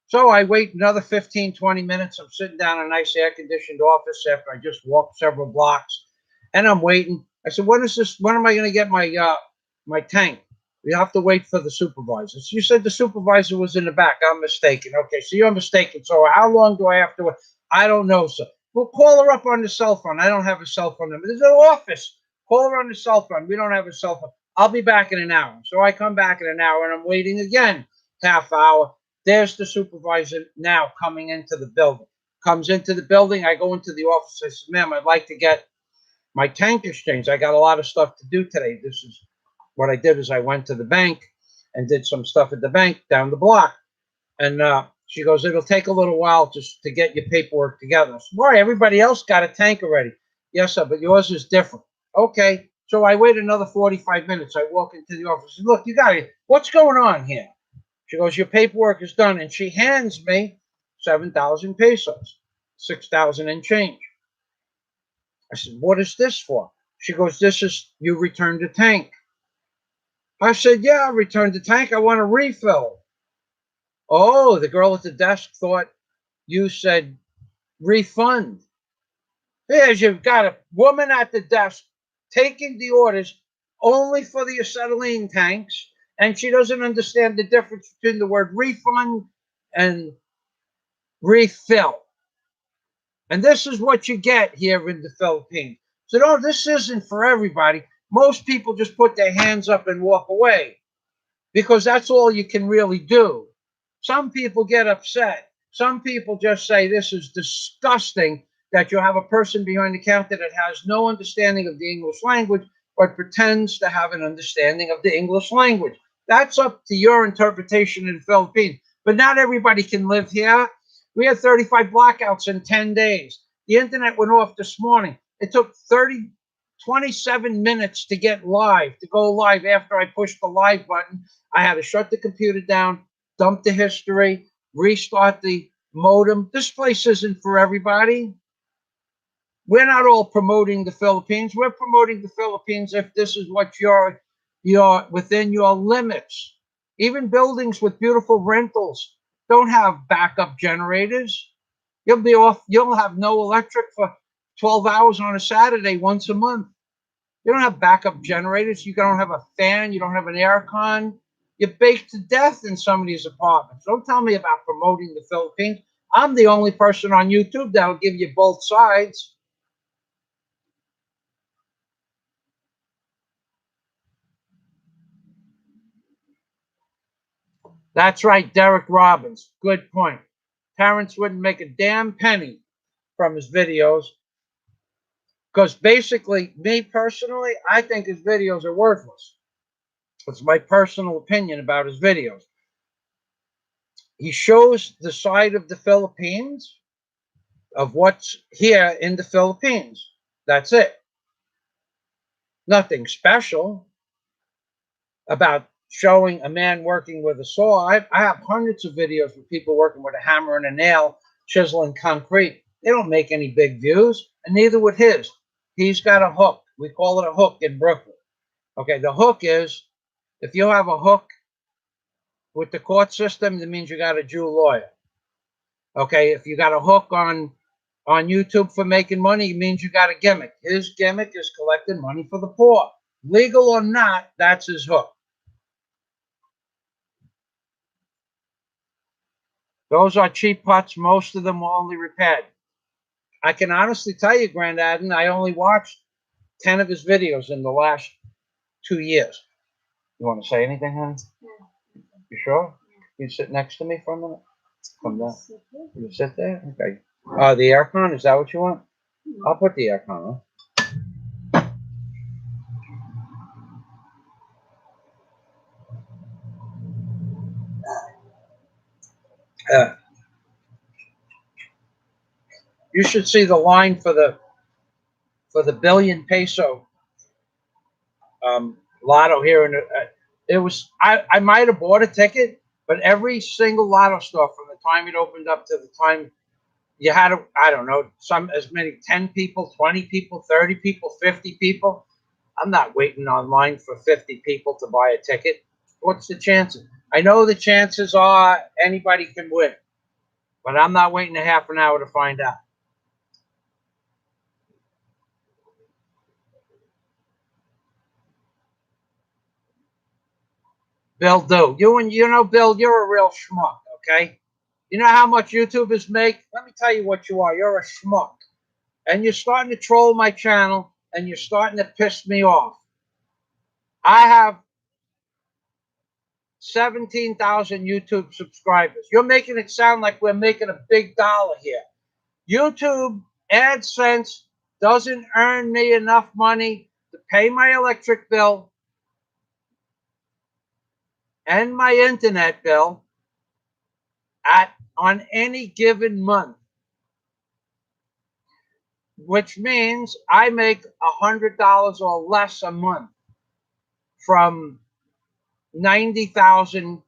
So I wait another 15, 20 minutes. I'm sitting down in a nice air-conditioned office after I just walked several blocks, and I'm waiting. I said, when am I going to get my tank? You have to wait for the supervisor. So you said the supervisor was in the back. I'm mistaken. Okay, so you're mistaken. So how long do I have to wait? I don't know, sir. Well, call her up on the cell phone. I don't have a cell phone number. There's an office. Call her on the cell phone. We don't have a cell phone. I'll be back in an hour. So I come back in an hour, and I'm waiting again, half hour. There's the supervisor now coming into the building. Comes into the building. I go into the office. I said, ma'am, I'd like to get my tank exchange. I got a lot of stuff to do today. This is what I did is I went to the bank and did some stuff at the bank down the block. And she goes, it'll take a little while just to get your paperwork together. I said, why? Everybody else got a tank already. Yes, sir, but yours is different. Okay. So I wait another 45 minutes. I walk into the office and look, you got it. What's going on here? She goes, your paperwork is done. And she hands me 7,000 pesos, 6,000 and change. I said, what is this for? She goes, this is, you returned the tank. I said, yeah, I returned the tank. I want a refill. Oh, the girl at the desk thought you said refund. Here's, you've got a woman at the desk taking the orders only for the acetylene tanks, and she doesn't understand the difference between the word refund and refill. And this is what you get here in the Philippines. So no, this isn't for everybody. Most people just put their hands up and walk away because that's all you can really do. Some people get upset. Some people just say this is disgusting that you have a person behind the counter that has no understanding of the English language but pretends to have an understanding of the English language. That's up to your interpretation in the Philippines. But not everybody can live here. We had 35 blackouts in 10 days. The internet went off this morning. It took 27 minutes to get live, to go live after I pushed the live button. I had to shut the computer down, dump the history, restart the modem. This place isn't for everybody. We're not all promoting the Philippines. We're promoting the Philippines if this is what you're within your limits. Even buildings with beautiful rentals don't have backup generators. You'll be off. You'll have no electric for 12 hours on a Saturday once a month. You don't have backup generators. You don't have a fan. You don't have an air con. You're baked to death in some of these apartments. Don't tell me about promoting the Philippines. I'm the only person on YouTube that'll give you both sides. That's right, Derek Robbins. Good point. Terrence wouldn't make a damn penny from his videos because basically, me personally, I think his videos are worthless. It's my personal opinion about his videos. He shows the side of the Philippines, of what's here in the Philippines. That's it. Nothing special about showing a man working with a saw. I have hundreds of videos of people working with a hammer and a nail, chiseling concrete. They don't make any big views, and neither would his. He's got a hook. We call it a hook in Brooklyn. Okay, the hook is, if you have a hook with the court system, that means you got a Jew lawyer. Okay, if you got a hook on YouTube for making money, it means you got a gimmick. His gimmick is collecting money for the poor. Legal or not, that's his hook. Those are cheap putts. Most of them were only repaired. I can honestly tell you, Grandadden, I only watched 10 of his videos in the last 2 years. You want to say anything, honey? Yeah. You sure? You sit next to me for a minute? Come down. You sit there? Okay. The aircon, is that what you want? I'll put the aircon on. You should see the line for the billion peso lotto here. It was, I might have bought a ticket, but every single lotto store from the time it opened up to the time you had to, I don't know, as many 10 people, 20 people, 30 people, 50 people. I'm not waiting online for 50 people to buy a ticket. What's the chances? I know the chances are anybody can win, but I'm not waiting a half an hour to find out. Bill do. You know, Bill, you're a real schmuck, okay? You know how much YouTubers make? Let me tell you what you are. You're a schmuck. And you're starting to troll my channel, and you're starting to piss me off. I have 17,000 YouTube subscribers. You're making it sound like we're making a big dollar here. YouTube AdSense doesn't earn me enough money to pay my electric bill and my internet bill on any given month, which means I make $100 or less a month from 90,000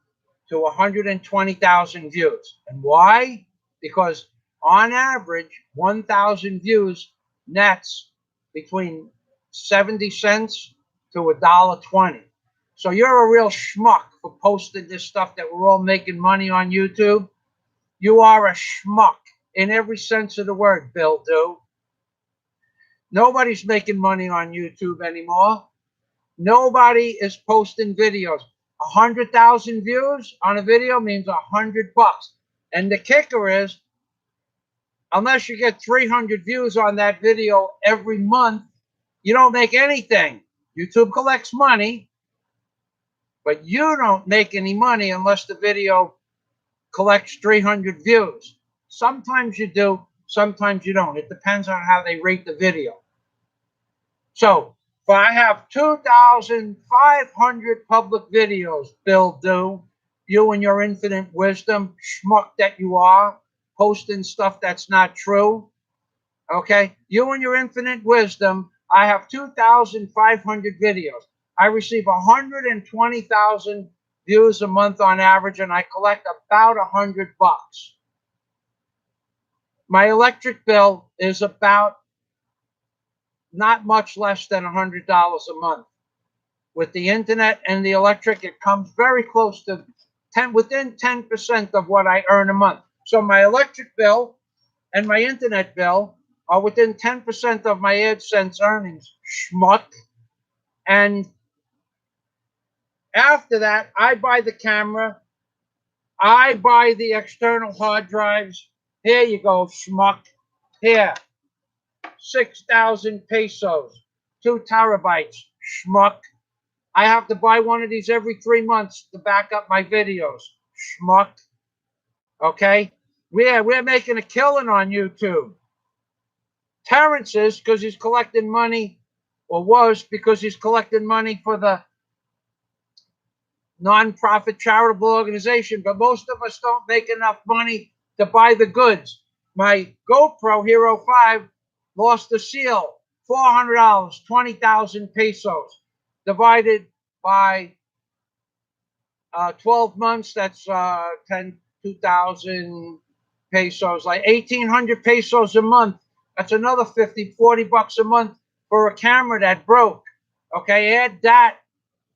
to 120,000 views. And why? Because on average, 1,000 views nets between 70 cents to $1.20. So you're a real schmuck for posting this stuff that we're all making money on YouTube. You are a schmuck. in every sense of the word, Bill Do. Nobody's making money on YouTube anymore. Nobody is posting videos. 100,000 views on a video means $100. And the kicker is, unless you get 300 views on that video every month, you don't make anything. YouTube collects money, but you don't make any money unless the video collects 300 views. Sometimes you do, sometimes you don't. It depends on how they rate the video. So, if I have 2,500 public videos, Bill Do, you and your infinite wisdom, schmuck that you are, posting stuff that's not true, okay? You and your infinite wisdom, I have 2,500 videos. I receive 120,000 views a month on average, and I collect about $100. My electric bill is about not much less than $100 a month. With the internet and the electric, it comes very close to within 10% of what I earn a month. So my electric bill and my internet bill are within 10% of my AdSense earnings, schmuck. And after that, I buy the camera, I buy the external hard drives. Here you go, schmuck. Here, 6,000 pesos, 2 terabytes, schmuck. I have to buy one of these every 3 months to back up my videos, schmuck. Okay? We're making a killing on YouTube. Terrence is because he's collecting money, or was because he's collecting money for the non-profit charitable organization, but most of us don't make enough money to buy the goods. My GoPro Hero 5 lost the seal, $400, 20,000 pesos, divided by 12 months, that's 2,000 pesos, like 1,800 pesos a month. That's another 50, 40 bucks a month for a camera that broke. Okay, add that,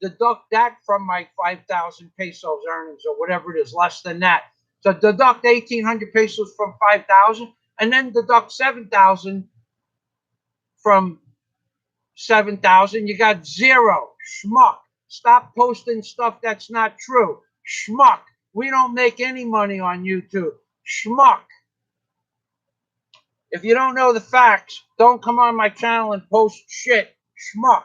deduct that from my 5,000 pesos earnings or whatever it is, less than that. So deduct 1,800 pesos from 5,000 and then deduct 7,000 from 7,000. You got zero, schmuck. Stop posting stuff that's not true, schmuck. We don't make any money on YouTube, schmuck. If you don't know the facts, don't come on my channel and post shit, schmuck.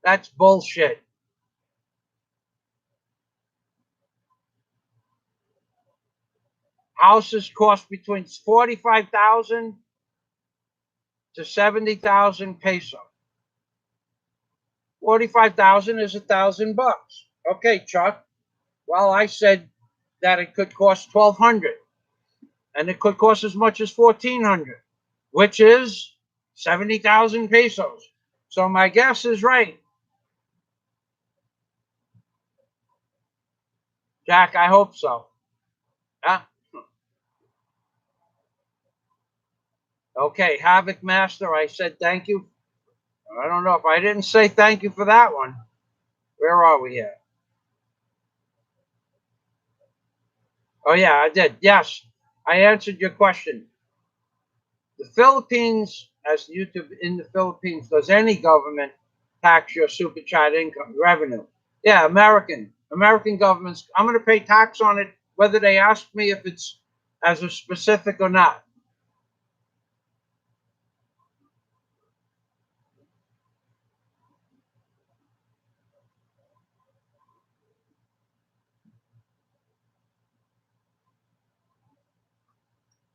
That's bullshit. Houses cost between 45,000 to 70,000 pesos. 45,000 is $1,000 bucks. Okay, Chuck. Well, I said that it could cost 1,200, and it could cost as much as 1,400, which is 70,000 pesos. So my guess is right. Jack, I hope so. Yeah. Okay, Havoc Master, I said thank you. I don't know if I didn't say thank you for that one. Where are we here? Oh, yeah, I did. Yes, I answered your question. The Philippines, as YouTube in the Philippines, does any government tax your super chat income revenue? Yeah, American governments. I'm going to pay tax on it whether they ask me if it's as a specific or not.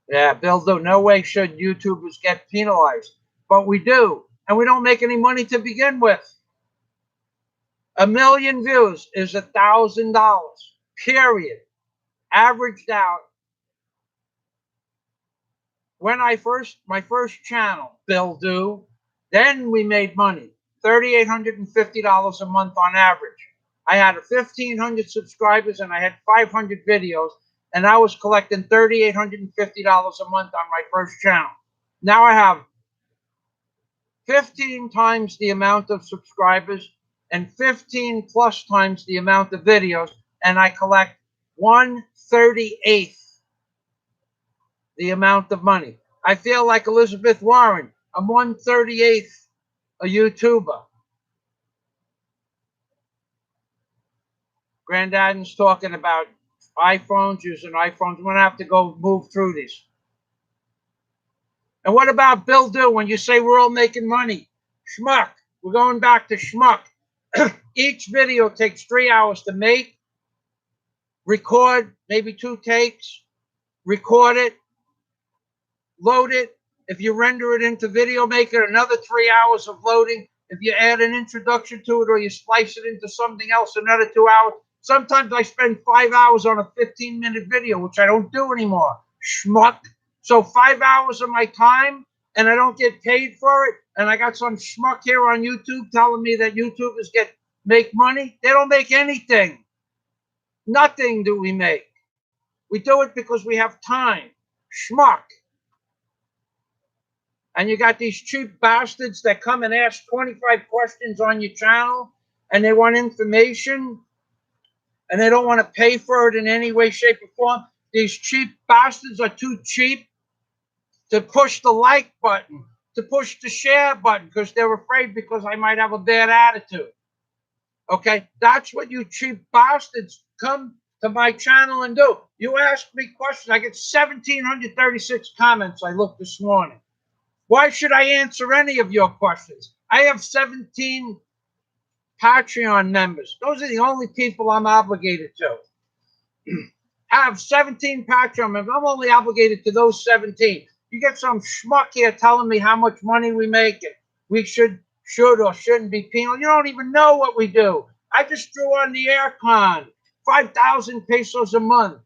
Yeah, Bill, no way should YouTubers get penalized, but we do, and we don't make any money to begin with. 1 million views is $1,000, period, averaged out. When my first channel, Bill Do, then we made money, $3,850 a month on average. I had 1,500 subscribers and I had 500 videos, and I was collecting $3,850 a month on my first channel. Now I have 15 times the amount of subscribers and 15 plus times the amount of videos, and I collect 1/38 the amount of money. I feel like Elizabeth Warren. I'm 1/38 a YouTuber. Granddad's talking about iPhones, using iPhones. I'm going to have to go move through these. And what about Bill Do when you say we're all making money? Schmuck. We're going back to schmuck. Each video takes 3 hours to make, record, maybe 2 takes, record it, load it. If you render it into video, make it another 3 hours of loading. If you add an introduction to it or you splice it into something else, another 2 hours. Sometimes I spend 5 hours on a 15-minute video, which I don't do anymore. Schmuck. So 5 hours of my time, and I don't get paid for it. And I got some schmuck here on YouTube telling me that YouTubers make money. They don't make anything. Nothing do we make. We do it because we have time. Schmuck. And you got these cheap bastards that come and ask 25 questions on your channel, and they want information, and they don't want to pay for it in any way, shape, or form. These cheap bastards are too cheap to push the like button, to push the share button, because they're afraid because I might have a bad attitude. Okay? That's what you cheap bastards come to my channel and do. You ask me questions. I get 1,736 comments I looked this morning. Why should I answer any of your questions? I have 17 Patreon members. Those are the only people I'm obligated to. I have 17 Patreon members. I'm only obligated to those 17. You get some schmuck here telling me how much money we make and we should or shouldn't be penal. You don't even know what we do. I just threw on the aircon, 5,000 pesos a month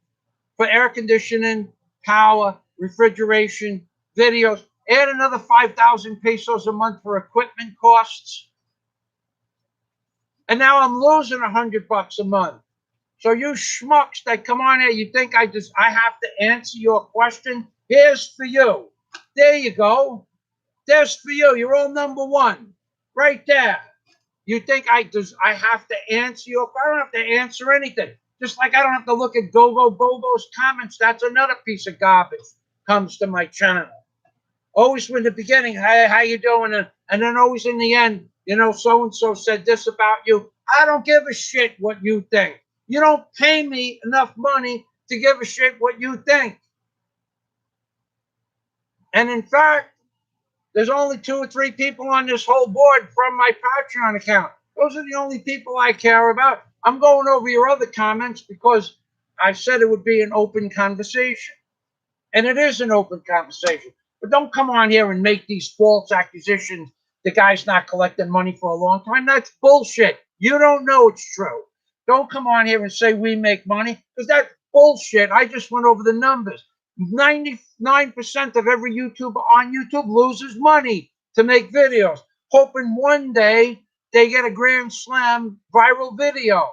for air conditioning, power, refrigeration, videos. Add another 5,000 pesos a month for equipment costs. And now I'm losing $100 a month. So you schmucks that come on here, you think I have to answer your question? Here's for you. There you go. There's for you. You're all number one. Right there. You think I have to answer your question? I don't have to answer anything. Just like I don't have to look at Gogo Bobo's comments. That's another piece of garbage comes to my channel. Always in the beginning, hey, how you doing? And then always in the end, so-and-so said this about you. I don't give a shit what you think. You don't pay me enough money to give a shit what you think. And in fact, there's only 2 or 3 people on this whole board from my Patreon account. Those are the only people I care about. I'm going over your other comments because I said it would be an open conversation. And it is an open conversation. But don't come on here and make these false accusations. The guy's not collecting money for a long time. That's bullshit. You don't know it's true. Don't come on here and say we make money, because that's bullshit. I just went over the numbers. 99% of every YouTuber on YouTube loses money to make videos, hoping one day they get a Grand Slam viral video.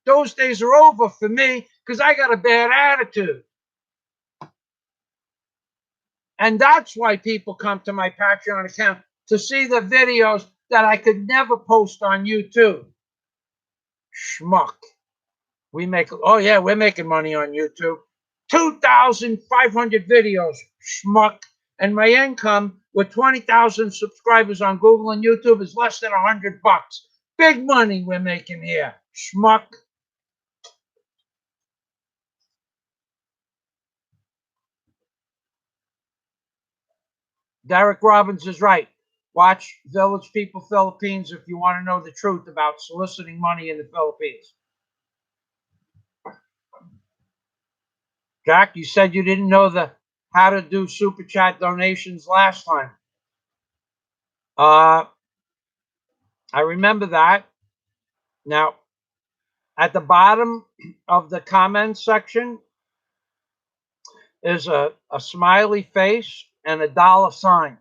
Those days are over for me because I got a bad attitude. And that's why people come to my Patreon account, to see the videos that I could never post on YouTube. Schmuck. We're making money on YouTube. 2,500 videos, schmuck. And my income with 20,000 subscribers on Google and YouTube is less than $100. Big money we're making here, schmuck. Derek Robbins is right. Watch Village People Philippines if you want to know the truth about soliciting money in the Philippines. Jack, you said you didn't know how to do super chat donations last time. I remember that. Now, at the bottom of the comments section is a smiley face and a dollar sign.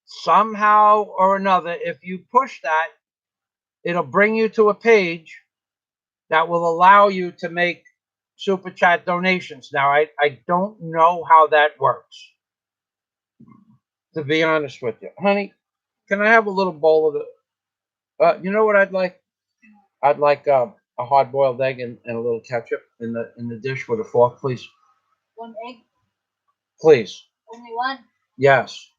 Somehow or another, if you push that, it'll bring you to a page that will allow you to make super chat donations. Now, I don't know how that works, to be honest with you. Honey, can I have a little bowl of it? You know what I'd like? I'd like a hard-boiled egg and a little ketchup in the dish with a fork, please.
One egg?
Please.
Only one?
Yes.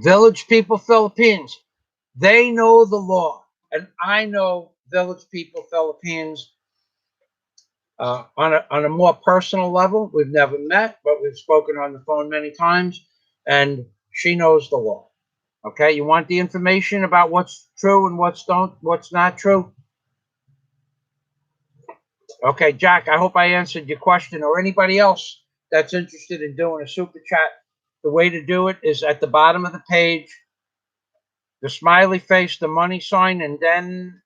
Village People Philippines, they know the law. And I know Village People Philippines on a more personal level. We've never met, but we've spoken on the phone many times, and she knows the law. Okay, you want the information about what's true and what's not true? Okay, Jack, I hope I answered your question, or anybody else that's interested in doing a super chat. The way to do it is at the bottom of the page, the smiley face, the money sign, and then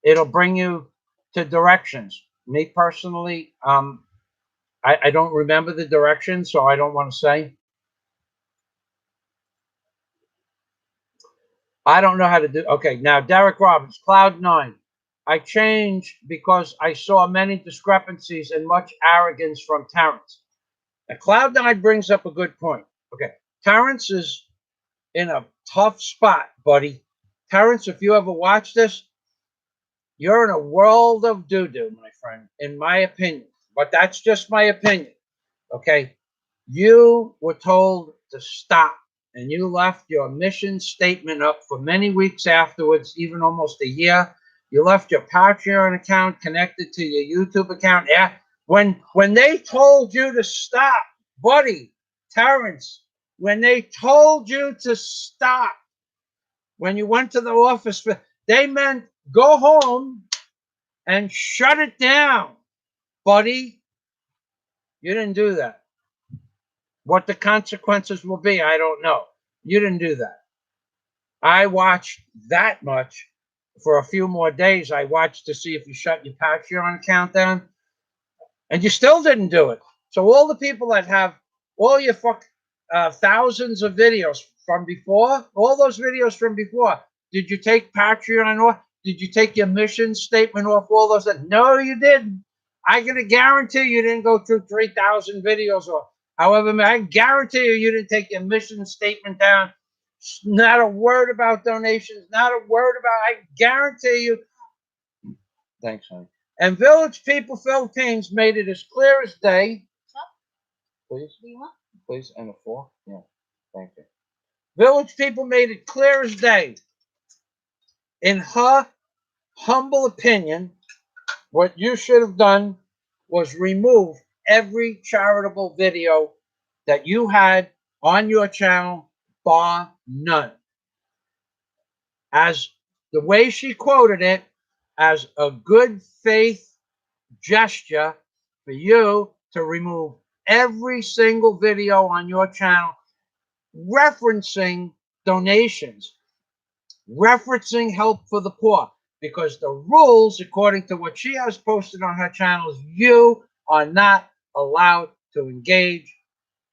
it'll bring you to directions. Me personally, I don't remember the directions, so I don't want to say. I don't know how to do. Okay, now Derek Robbins, Cloud9. I changed because I saw many discrepancies and much arrogance from Terrence. Now, Cloud9 brings up a good point. Okay, Terrence is in a tough spot, buddy. Terrence, if you ever watch this, you're in a world of doo-doo, my friend, in my opinion. But that's just my opinion. Okay, you were told to stop, and you left your mission statement up for many weeks afterwards, even almost a year. You left your Patreon account connected to your YouTube account. Yeah, when they told you to stop, buddy, Terrence, when they told you to stop, when you went to the office, they meant go home and shut it down, buddy. You didn't do that. What the consequences will be, I don't know. You didn't do that. I watched that much for a few more days. I watched to see if you shut your Patreon account down, and you still didn't do it. So all the people that have all your thousands of videos from before, all those videos from before, did you take Patreon off? Did you take your mission statement off? All those? No, you didn't. I can guarantee you didn't go through 3,000 videos or however. I guarantee you didn't take your mission statement down. Not a word about donations. Not a word about. I guarantee you. Thanks, honey. And Village People Philippines made it as clear as day. Please. Do you want? Please, and a fork. Yeah, thank you. Village People made it clear as day. In her humble opinion, what you should have done was remove every charitable video that you had on your channel, bar none. As the way she quoted it, as a good faith gesture for you to remove every single video on your channel referencing donations, referencing help for the poor. Because the rules, according to what she has posted on her channel, is you are not allowed to engage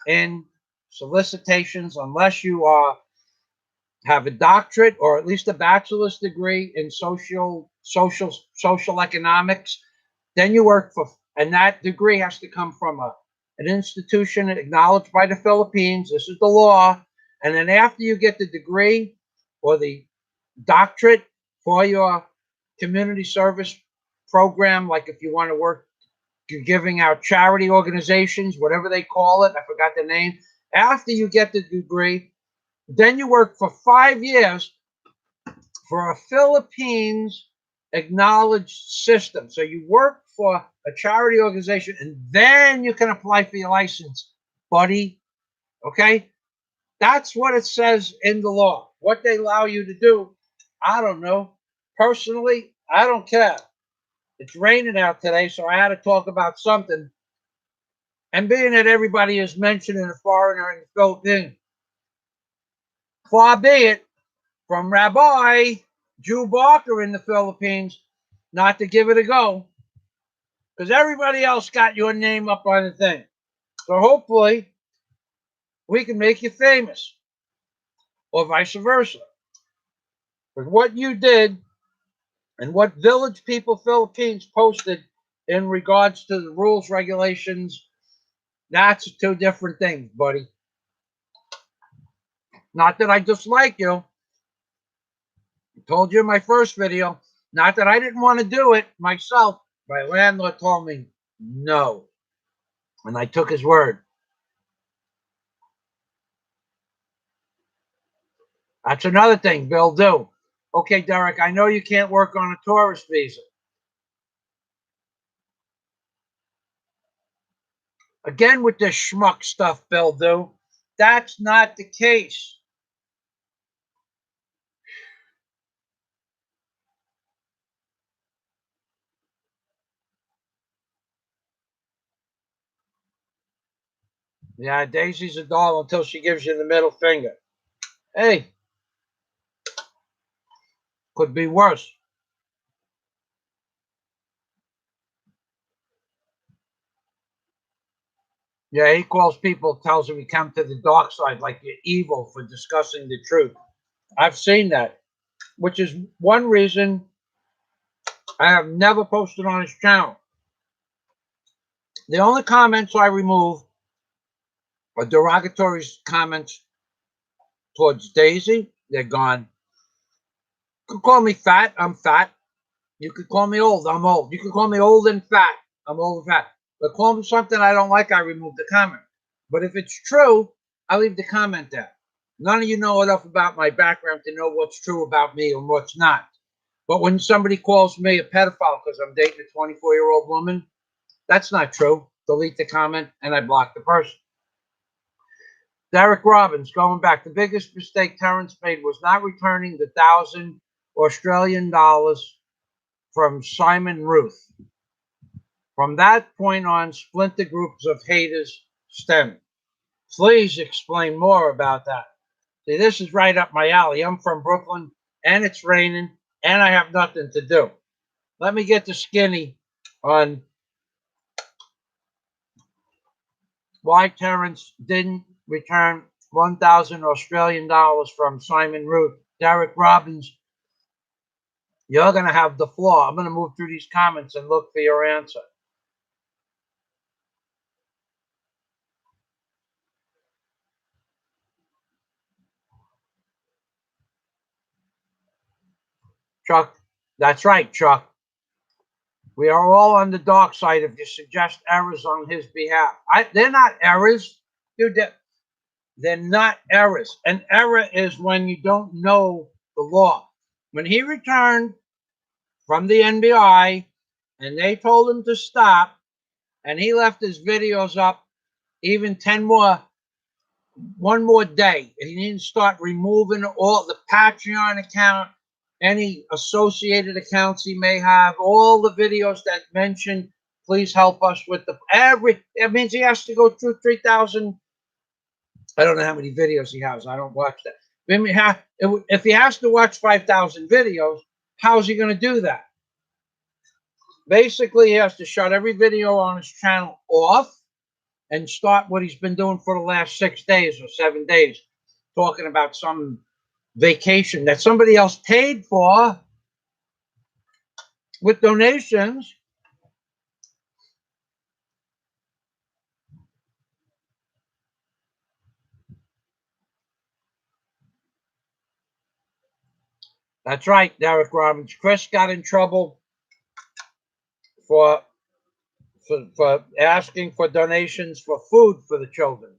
in solicitations unless you have a doctorate or at least a bachelor's degree in social economics. Then you work for, and that degree has to come from an institution acknowledged by the Philippines. This is the law. And then after you get the degree or the doctorate for your community service program, like if you want to work, you're giving out charity organizations, whatever they call it, I forgot the name. After you get the degree, then you work for 5 years for a Philippines acknowledged system. So you work for a charity organization and then you can apply for your license, buddy. Okay? That's what it says in the law. What they allow you to do, I don't know. Personally, I don't care. It's raining out today, so I had to talk about something. And being that everybody is mentioning a foreigner in the Philippines, far be it from RabbiJewBarker in the Philippines not to give it a go, because everybody else got your name up on the thing. So hopefully we can make you famous, or vice versa. But what you did and what Village People Philippines posted in regards to the rules, regulations, that's two different things, buddy. Not that I dislike you. I told you in my first video, not that I didn't want to do it myself. My landlord told me no. And I took his word. That's another thing Bill do. Okay, Derek, I know you can't work on a tourist visa. Again with this schmuck stuff Bill do. That's not the case. Yeah, Daisy's a doll until she gives you the middle finger. Hey, could be worse. Yeah, he calls people, tells them you come to the dark side like you're evil for discussing the truth. I've seen that, which is one reason I have never posted on his channel. The only comments I remove are derogatory comments towards Daisy. They're gone. You could call me fat. I'm fat. You could call me old. I'm old. You could call me old and fat. I'm old and fat. But call me something I don't like, I remove the comment. But if it's true, I leave the comment there. None of you know enough about my background to know what's true about me and what's not. But when somebody calls me a pedophile because I'm dating a 24-year-old woman, that's not true. Delete the comment and I block the person. Derek Robbins, going back, the biggest mistake Terrence made was not returning the 1,000 Australian dollars from Simon Ruth. From that point on, splinter groups of haters stemmed. Please explain more about that. See, this is right up my alley. I'm from Brooklyn, and it's raining, and I have nothing to do. Let me get to Skinny on why Terrence didn't return 1,000 Australian dollars from Simon Ruth. Derek Robbins, you're going to have the floor. I'm going to move through these comments and look for your answer. Chuck, that's right, Chuck. We are all on the dark side if you suggest errors on his behalf. They're not errors. Dude, they're not errors. An error is when you don't know the law. When he returned from the NBI and they told him to stop and he left his videos up even 1 more day, and he didn't start removing all the Patreon account, any associated accounts he may have, all the videos that mention, please help us with it means he has to go through 3,000. I don't know how many videos he has. I don't watch that. I mean, if he has to watch 5,000 videos, how is he going to do that? Basically, he has to shut every video on his channel off and start what he's been doing for the last 6 days or 7 days, talking about some vacation that somebody else paid for with donations. That's right, Derek Robbins. Chris got in trouble for asking for donations for food for the children.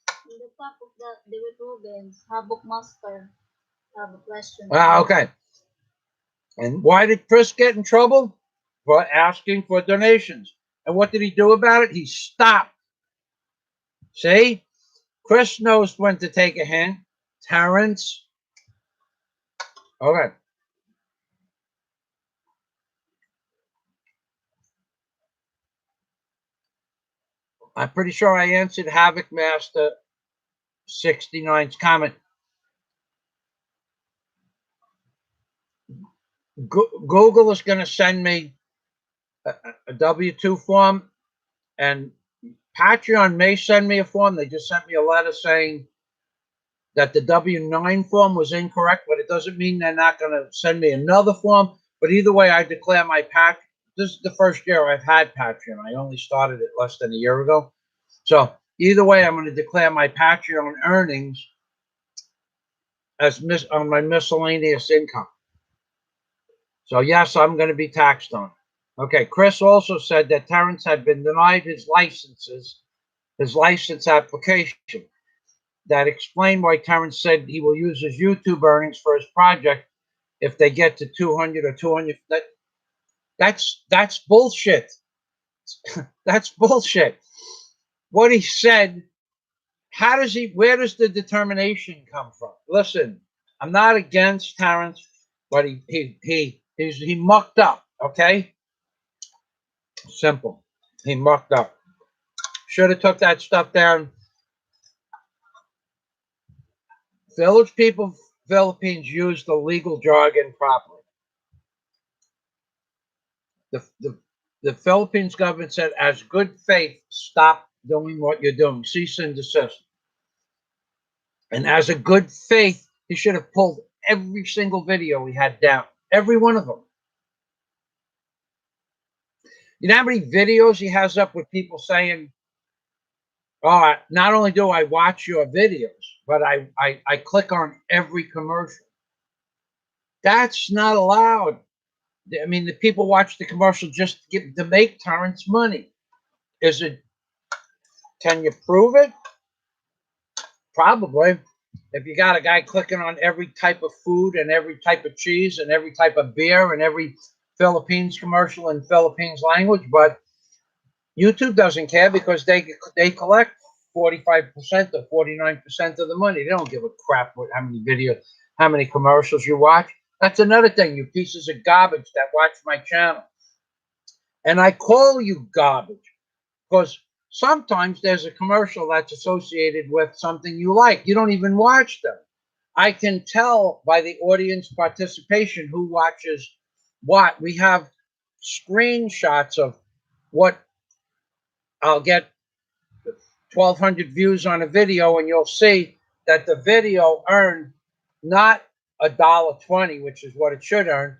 On the top of that, David Rubens, Habok Master, have a question.
Okay. And why did Chris get in trouble? For asking for donations. And what did he do about it? He stopped. See? Chris knows when to take a hint. Terrence. Okay. I'm pretty sure I answered Havoc Master 69's comment. Google is going to send me a W-2 form, and Patreon may send me a form. They just sent me a letter saying that the W-9 form was incorrect, but it doesn't mean they're not going to send me another form. But either way, I declare my Patreon. This is the first year I've had Patreon. I only started it less than a year ago. So either way, I'm going to declare my Patreon earnings as on my miscellaneous income. So yes, I'm going to be taxed on it. Okay, Chris also said that Terrence had been denied his license application. That explained why Terrence said he will use his YouTube earnings for his project if they get to 200 or 200. That's bullshit. That's bullshit. What he said, where does the determination come from? Listen, I'm not against Terrence, but he mucked up, okay? Simple. He mucked up. Should have took that stuff down. Village people, Philippines use the legal jargon properly. The Philippines government said, as good faith, stop doing what you're doing. Cease and desist. And as a good faith, he should have pulled every single video he had down. Every one of them. You know how many videos he has up with people saying, oh, not only do I watch your videos, but I click on every commercial. That's not allowed. I mean, the people watch the commercial just to make Terrence money. Can you prove it? Probably. If you got a guy clicking on every type of food and every type of cheese and every type of beer and every Philippines commercial in Philippines language, but YouTube doesn't care because they collect 45% or 49% of the money. They don't give a crap how many commercials you watch. That's another thing, you pieces of garbage that watch my channel. And I call you garbage because sometimes there's a commercial that's associated with something you like. You don't even watch them. I can tell by the audience participation who watches what. We have screenshots of what I'll get 1,200 views on a video, and you'll see that the video earned not $1.20, which is what it should earn.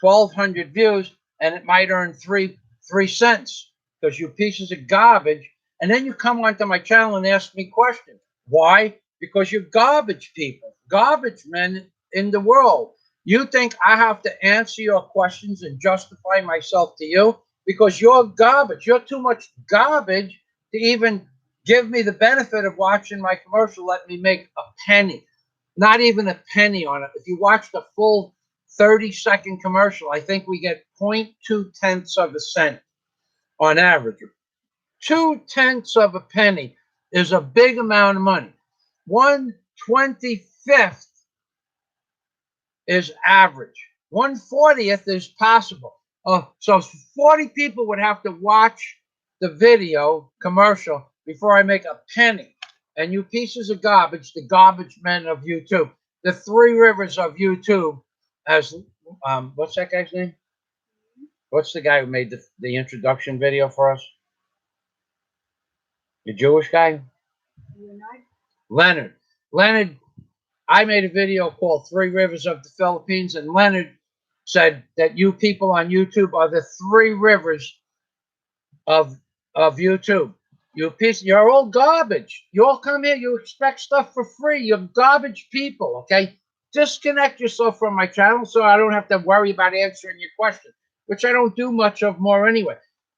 1,200 views, and it might earn three cents because you pieces of garbage. And then you come onto my channel and ask me questions. Why? Because you're garbage people, garbage men in the world. You think I have to answer your questions and justify myself to you because you're garbage. You're too much garbage to even give me the benefit of watching my commercial. Let me make a penny, not even a penny on it. If you watch the full 30-second commercial, I think we get 0.2 of a cent on average. 0.2 of a penny is a big amount of money. 1/25th is average. 1/40th is possible. So 40 people would have to watch the video commercial before I make a penny. And you pieces of garbage, the garbage men of YouTube, the Three Rivers of YouTube, as what's that guy's name? What's the guy who made the introduction video for us? The Jewish guy? Leonard. Leonard, I made a video called Three Rivers of the Philippines, and Leonard said that you people on YouTube are the Three Rivers of YouTube. You're all garbage. You all come here, you expect stuff for free. You're garbage people, okay? Disconnect yourself from my channel so I don't have to worry about answering your questions, which I don't do much of more anyway.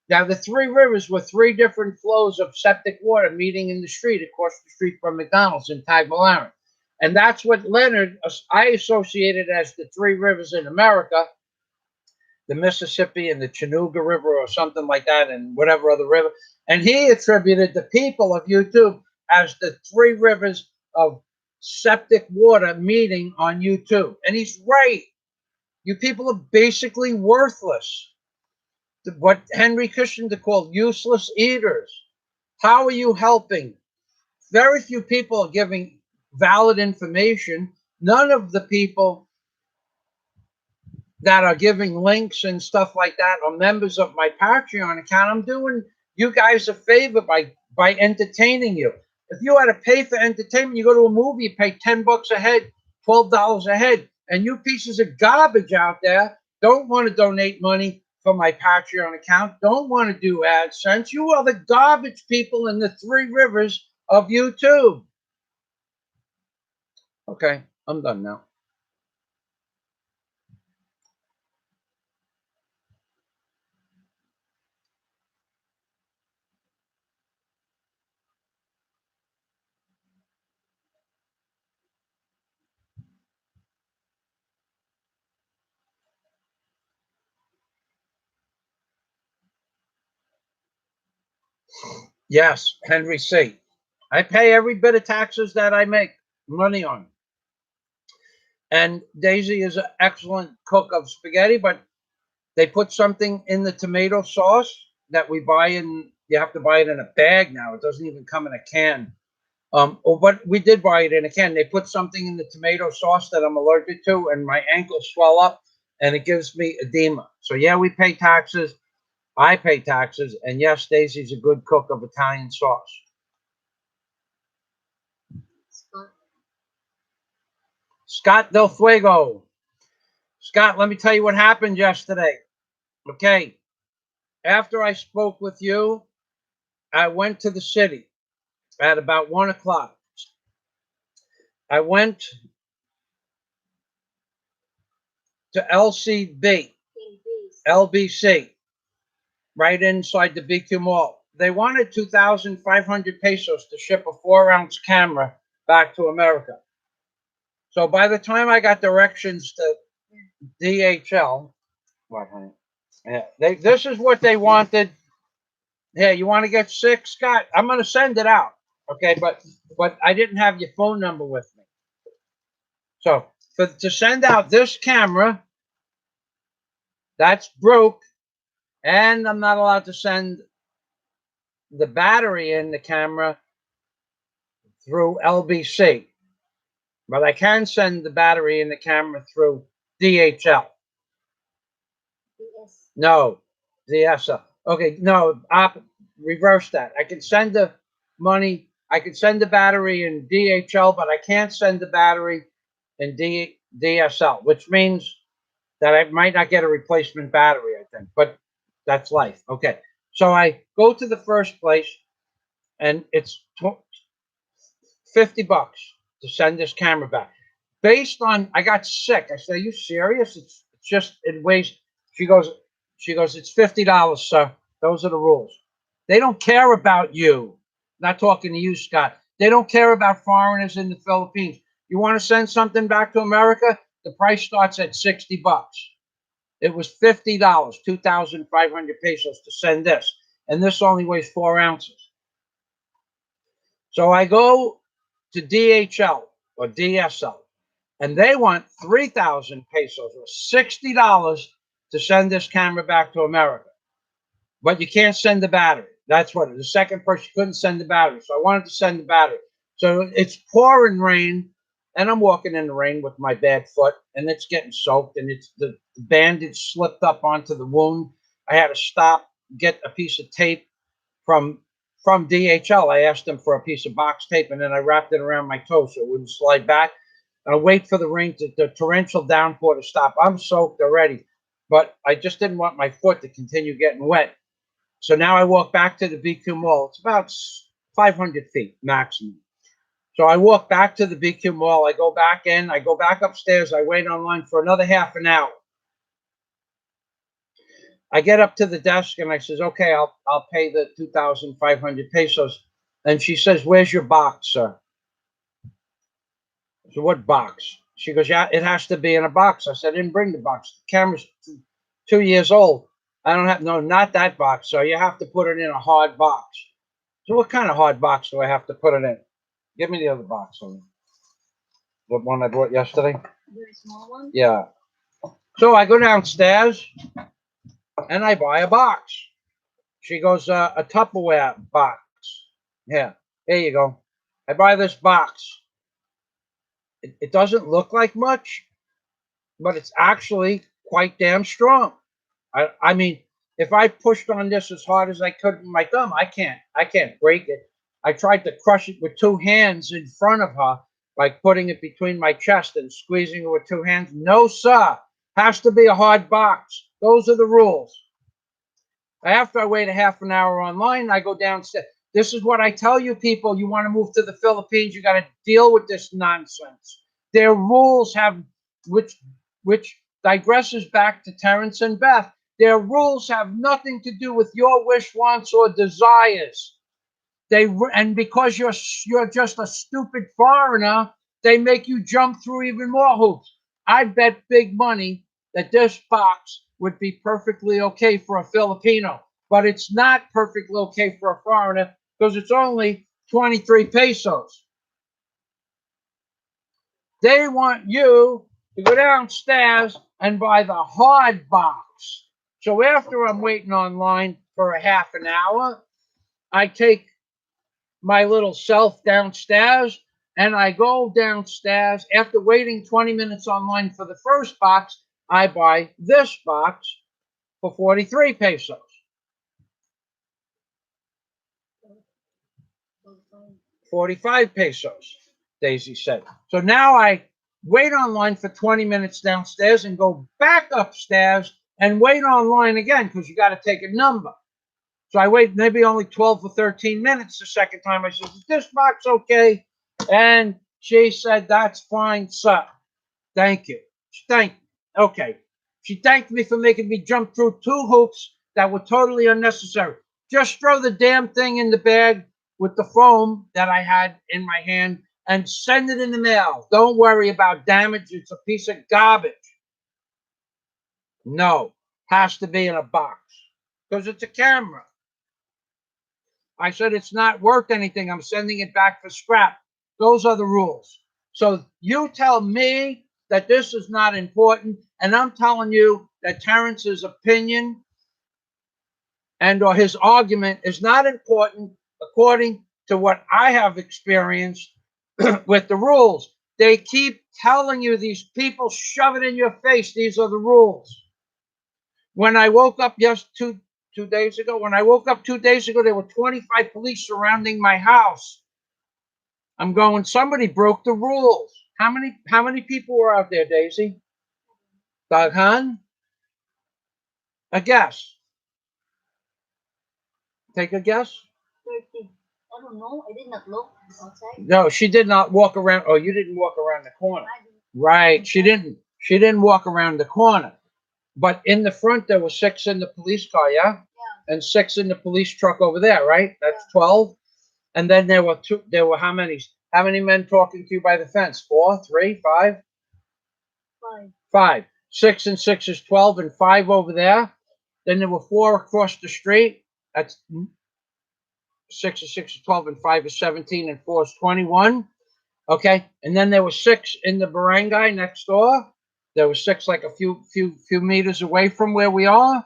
Now, the Three Rivers were three different flows of septic water meeting in the street across the street from McDonald's in Tagbilaran. And that's what Leonard, I associated as the Three Rivers in America, the Mississippi and the Chattanooga River or something like that, and whatever other river. And he attributed the people of YouTube as the Three Rivers of septic water meeting on YouTube. And he's right. You people are basically worthless. What Henry Kissinger called useless eaters. How are you helping? Very few people are giving valid information. None of the people that are giving links and stuff like that are members of my Patreon account. I'm doing you guys a favor by entertaining you. If you had to pay for entertainment, you go to a movie, you pay $10 a head, $12 a head, and you pieces of garbage out there don't want to donate money for my Patreon account, don't want to do AdSense. You are the garbage people in the Three Rivers of YouTube. Okay, I'm done now. Yes, Henry C. I pay every bit of taxes that I make money on. And Daisy is an excellent cook of spaghetti, but they put something in the tomato sauce that we buy in. You have to buy it in a bag now. It doesn't even come in a can. But we did buy it in a can. They put something in the tomato sauce that I'm allergic to, and my ankles swell up, and it gives me edema. So yeah, we pay taxes. I pay taxes, and yes, Daisy's a good cook of Italian sauce. Scott Del Fuego. Scott, let me tell you what happened yesterday. Okay. After I spoke with you, I went to the city at about 1 o'clock. I went to LBC, right inside the BQ Mall. They wanted 2,500 pesos to ship a 4-ounce camera back to America. So by the time I got directions to DHL, what, honey? Yeah, this is what they wanted. Yeah, you want to get sick, Scott? I'm going to send it out. Okay, but I didn't have your phone number with me. So to send out this camera, that's broke, and I'm not allowed to send the battery in the camera through LBC, but I can send the battery in the camera through DHL. No, DSL. Okay, no, reverse that. I can send the money. I can send the battery in DHL, but I can't send the battery in DSL, which means that I might not get a replacement battery, I think, but that's life. Okay, so I go to the first place, and it's $50 to send this camera back. Based on, I got sick. I said, "Are you serious? It's just, it weighs." She goes, "It's $50, sir. Those are the rules. They don't care about you." Not talking to you, Scott. They don't care about foreigners in the Philippines. You want to send something back to America? The price starts at $60. It was $50, 2,500 pesos to send this, and this only weighs 4 ounces. So I go to DHL or DSL, and they want 3,000 pesos or $60 to send this camera back to America. But you can't send the battery. That's what the second person couldn't send the battery. So I wanted to send the battery. So it's pouring rain, and I'm walking in the rain with my bad foot, and it's getting soaked, and it's the bandage slipped up onto the wound. I had to stop, get a piece of tape from DHL. I asked them for a piece of box tape, and then I wrapped it around my toe so it wouldn't slide back. I wait for the rain, the torrential downpour to stop. I'm soaked already, but I just didn't want my foot to continue getting wet. So now I walk back to the BQ Mall. It's about 500 feet maximum. So I walk back to the BQ Mall. I go back in. I go back upstairs. I wait online for another half an hour. I get up to the desk and I says, "Okay, I'll pay the 2,500 pesos." And she says, "Where's your box, sir?" So what box? She goes, "Yeah, it has to be in a box." I said, "I didn't bring the box. The camera's 2 years old. I don't have, no, not that box. So you have to put it in a hard box." So what kind of hard box do I have to put it in? Give me the other box. The one I bought yesterday?
Very small one?
Yeah. So I go downstairs and I buy a box. She goes, "A Tupperware box." Yeah, here you go. I buy this box. It doesn't look like much, but it's actually quite damn strong. I mean, if I pushed on this as hard as I could with my thumb, I can't break it. I tried to crush it with 2 hands in front of her, like putting it between my chest and squeezing it with 2 hands. No, sir. Has to be a hard box. Those are the rules. After I wait a half an hour online, I go downstairs. This is what I tell you, people. You want to move to the Philippines, you got to deal with this nonsense. Their rules have, which digresses back to Terrence and Beth. Their rules have nothing to do with your wish, wants, or desires. And because you're just a stupid foreigner, they make you jump through even more hoops. I bet big money that this box would be perfectly okay for a Filipino, but it's not perfectly okay for a foreigner because it's only 23 pesos. They want you to go downstairs and buy the hard box. So after I'm waiting online for a half an hour, I take my little self downstairs and I go downstairs. After waiting 20 minutes online for the first box, I buy this box for 43 pesos. $45 pesos, Daisy said. So now I wait online for 20 minutes downstairs and go back upstairs and wait online again because you got to take a number. So I wait maybe only 12 or 13 minutes the second time. I said, is this box okay? And she said, that's fine, sir. Thank you. She thanked me. Okay. She thanked me for making me jump through 2 hoops that were totally unnecessary. Just throw the damn thing in the bag with the foam that I had in my hand and send it in the mail. Don't worry about damage. It's a piece of garbage. No, has to be in a box because it's a camera. I said, it's not worth anything. I'm sending it back for scrap. Those are the rules. So you tell me that this is not important, and I'm telling you that Terrence's opinion and or his argument is not important according to what I have experienced with the rules. They keep telling you, these people shove it in your face. These are the rules. When I woke up two days ago, there were 25 police surrounding my house. I'm going, somebody broke the rules. How many people were out there, Daisy? Daghan? A guess. Take a guess.
30. I don't know. I did not look outside.
No, she did not walk around. Oh, you didn't walk around the corner. Right. She didn't walk around the corner. But in the front, there were 6 in the police car, yeah?
Yeah.
And 6 in the police truck over there, right? That's 12. And then there were 2. There were how many? How many men talking to you by the fence? 4, 3, 5?
5.
5. 6 and 6 is 12, and 5 over there. Then there were 4 across the street. That's 6 is 6 is 12, and 5 is 17, and 4 is 21. Okay. And then there were 6 in the barangay next door. There were 6 like a few meters away from where we are.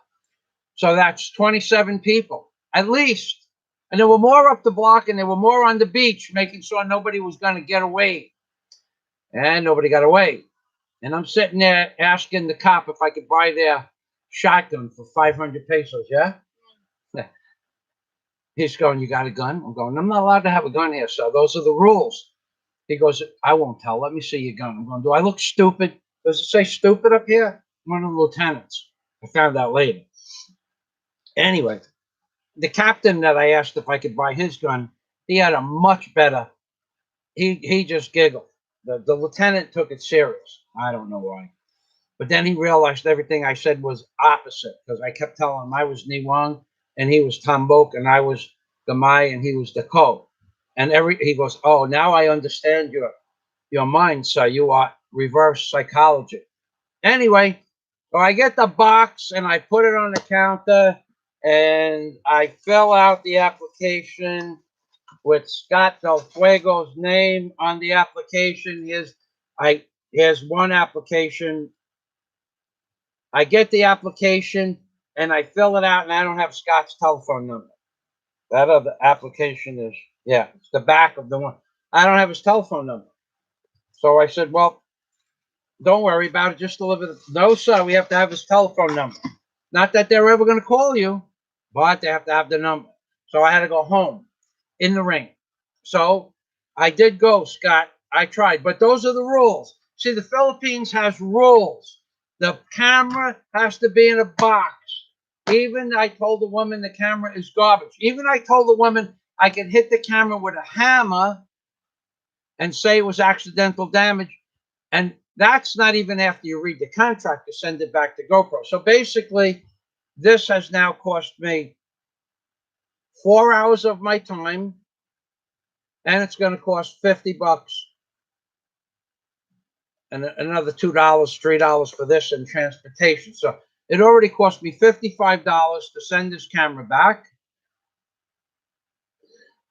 So that's 27 people, at least. And there were more up the block, and there were more on the beach, making sure nobody was going to get away. And nobody got away. And I'm sitting there asking the cop if I could buy their shotgun for 500 pesos, yeah? He's going, you got a gun? I'm going, I'm not allowed to have a gun here, so those are the rules. He goes, I won't tell. Let me see your gun. I'm going, do I look stupid? Does it say stupid up here? I'm one of the lieutenants. I found out later. Anyway, the captain that I asked if I could buy his gun, he had a much better. He just giggled. The lieutenant took it serious. I don't know why. But then he realized everything I said was opposite because I kept telling him I was Niwang and he was Tambok and I was Gamay and he was Dako. And he goes, oh, now I understand your mind, sir. You are reverse psychology. Anyway, so I get the box and I put it on the counter and I fill out the application with Scott Del Fuego's name on the application. Here's one application. I get the application and I fill it out and I don't have Scott's telephone number. That other application is, yeah, it's the back of the one. I don't have his telephone number. So I said, well, don't worry about it. Just deliver the. No, sir, we have to have his telephone number. Not that they're ever going to call you, but they have to have the number. So I had to go home in the rain. So I did go, Scott. I tried, but those are the rules. See, the Philippines has rules. The camera has to be in a box. Even I told the woman the camera is garbage. Even I told the woman I could hit the camera with a hammer and say it was accidental damage. And that's not even after you read the contract to send it back to GoPro. So basically, this has now cost me 4 hours of my time, and it's going to cost $50 and another $2, $3 for this and transportation. So it already cost me $55 to send this camera back,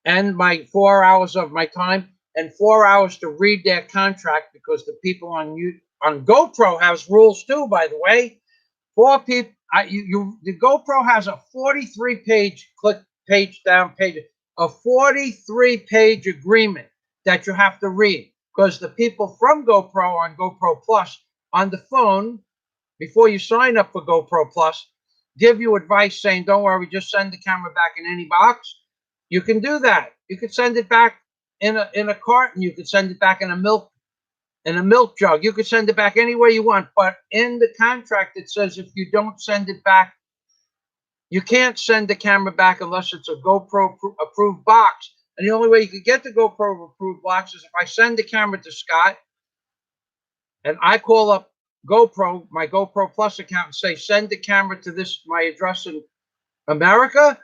and my 4 hours of my time, and 4 hours to read their contract, because the people on GoPro has rules too, by the way. The GoPro has a 43-page a 43-page agreement that you have to read, because the people from GoPro on GoPro Plus on the phone, before you sign up for GoPro Plus, give you advice saying, don't worry, just send the camera back in any box. You can do that. You could send it back in a carton. You could send it back in a milk jug. You could send it back any way you want. But in the contract, it says if you don't send it back, you can't send the camera back unless it's a GoPro approved box. And the only way you could get the GoPro approved box is if I send the camera to Scott and I call up GoPro, my GoPro Plus account, and say, send the camera to my address in America.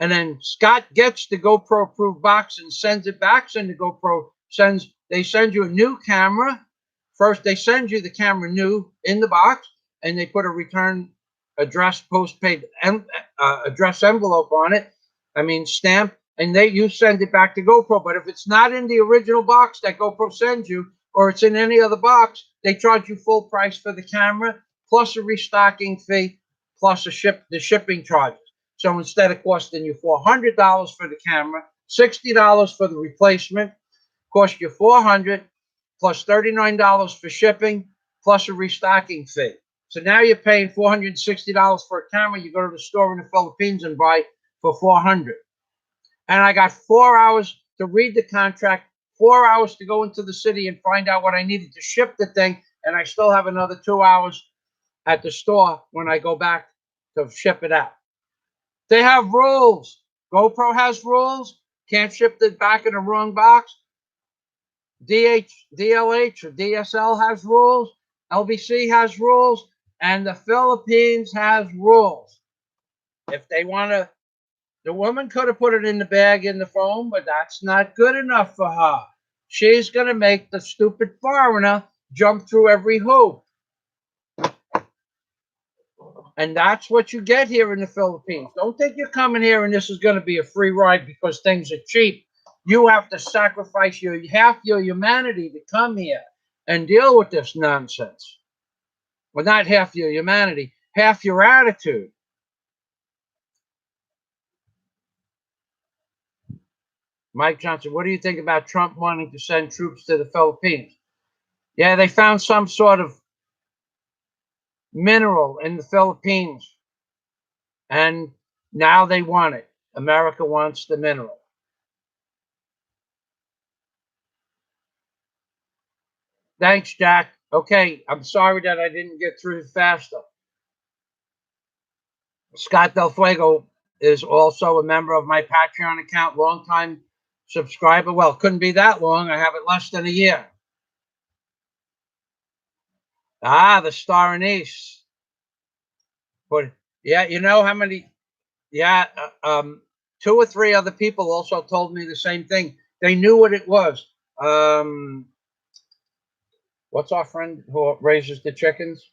And then Scott gets the GoPro approved box and sends it back. They send you a new camera. First, they send you the camera new in the box, and they put a return address postpaid address envelope on it. Stamp, and you send it back to GoPro. But if it's not in the original box that GoPro sends you, or it's in any other box, they charge you full price for the camera, plus a restocking fee, plus the shipping charges. So instead of costing you $400 for the camera, $60 for the replacement, cost you $400 plus $39 for shipping, plus a restocking fee. So now you're paying $460 for a camera you go to the store in the Philippines and buy for $400. And I got 4 hours to read the contract, 4 hours to go into the city and find out what I needed to ship the thing, and I still have another 2 hours at the store when I go back to ship it out. They have rules. GoPro has rules. Can't ship it back in the wrong box. DLH or DSL has rules. LBC has rules. And the Philippines has rules. If they want to, the woman could have put it in the bag in the phone, but that's not good enough for her. She's going to make the stupid foreigner jump through every hoop. And that's what you get here in the Philippines. Don't think you're coming here and this is going to be a free ride because things are cheap. You have to sacrifice half your humanity to come here and deal with this nonsense. Well, not half your humanity, half your attitude. Mike Johnson, what do you think about Trump wanting to send troops to the Philippines? Yeah, they found some sort of mineral in the Philippines, and now they want it. America wants the mineral. Thanks, Jack. Okay, I'm sorry that I didn't get through faster. Scott Del Fuego is also a member of my Patreon account, longtime subscriber. Well, couldn't be that long. I have it less than a year. The Star Anise. But yeah, you know how many? Yeah, 2 or 3 other people also told me the same thing. They knew what it was. What's our friend who raises the chickens?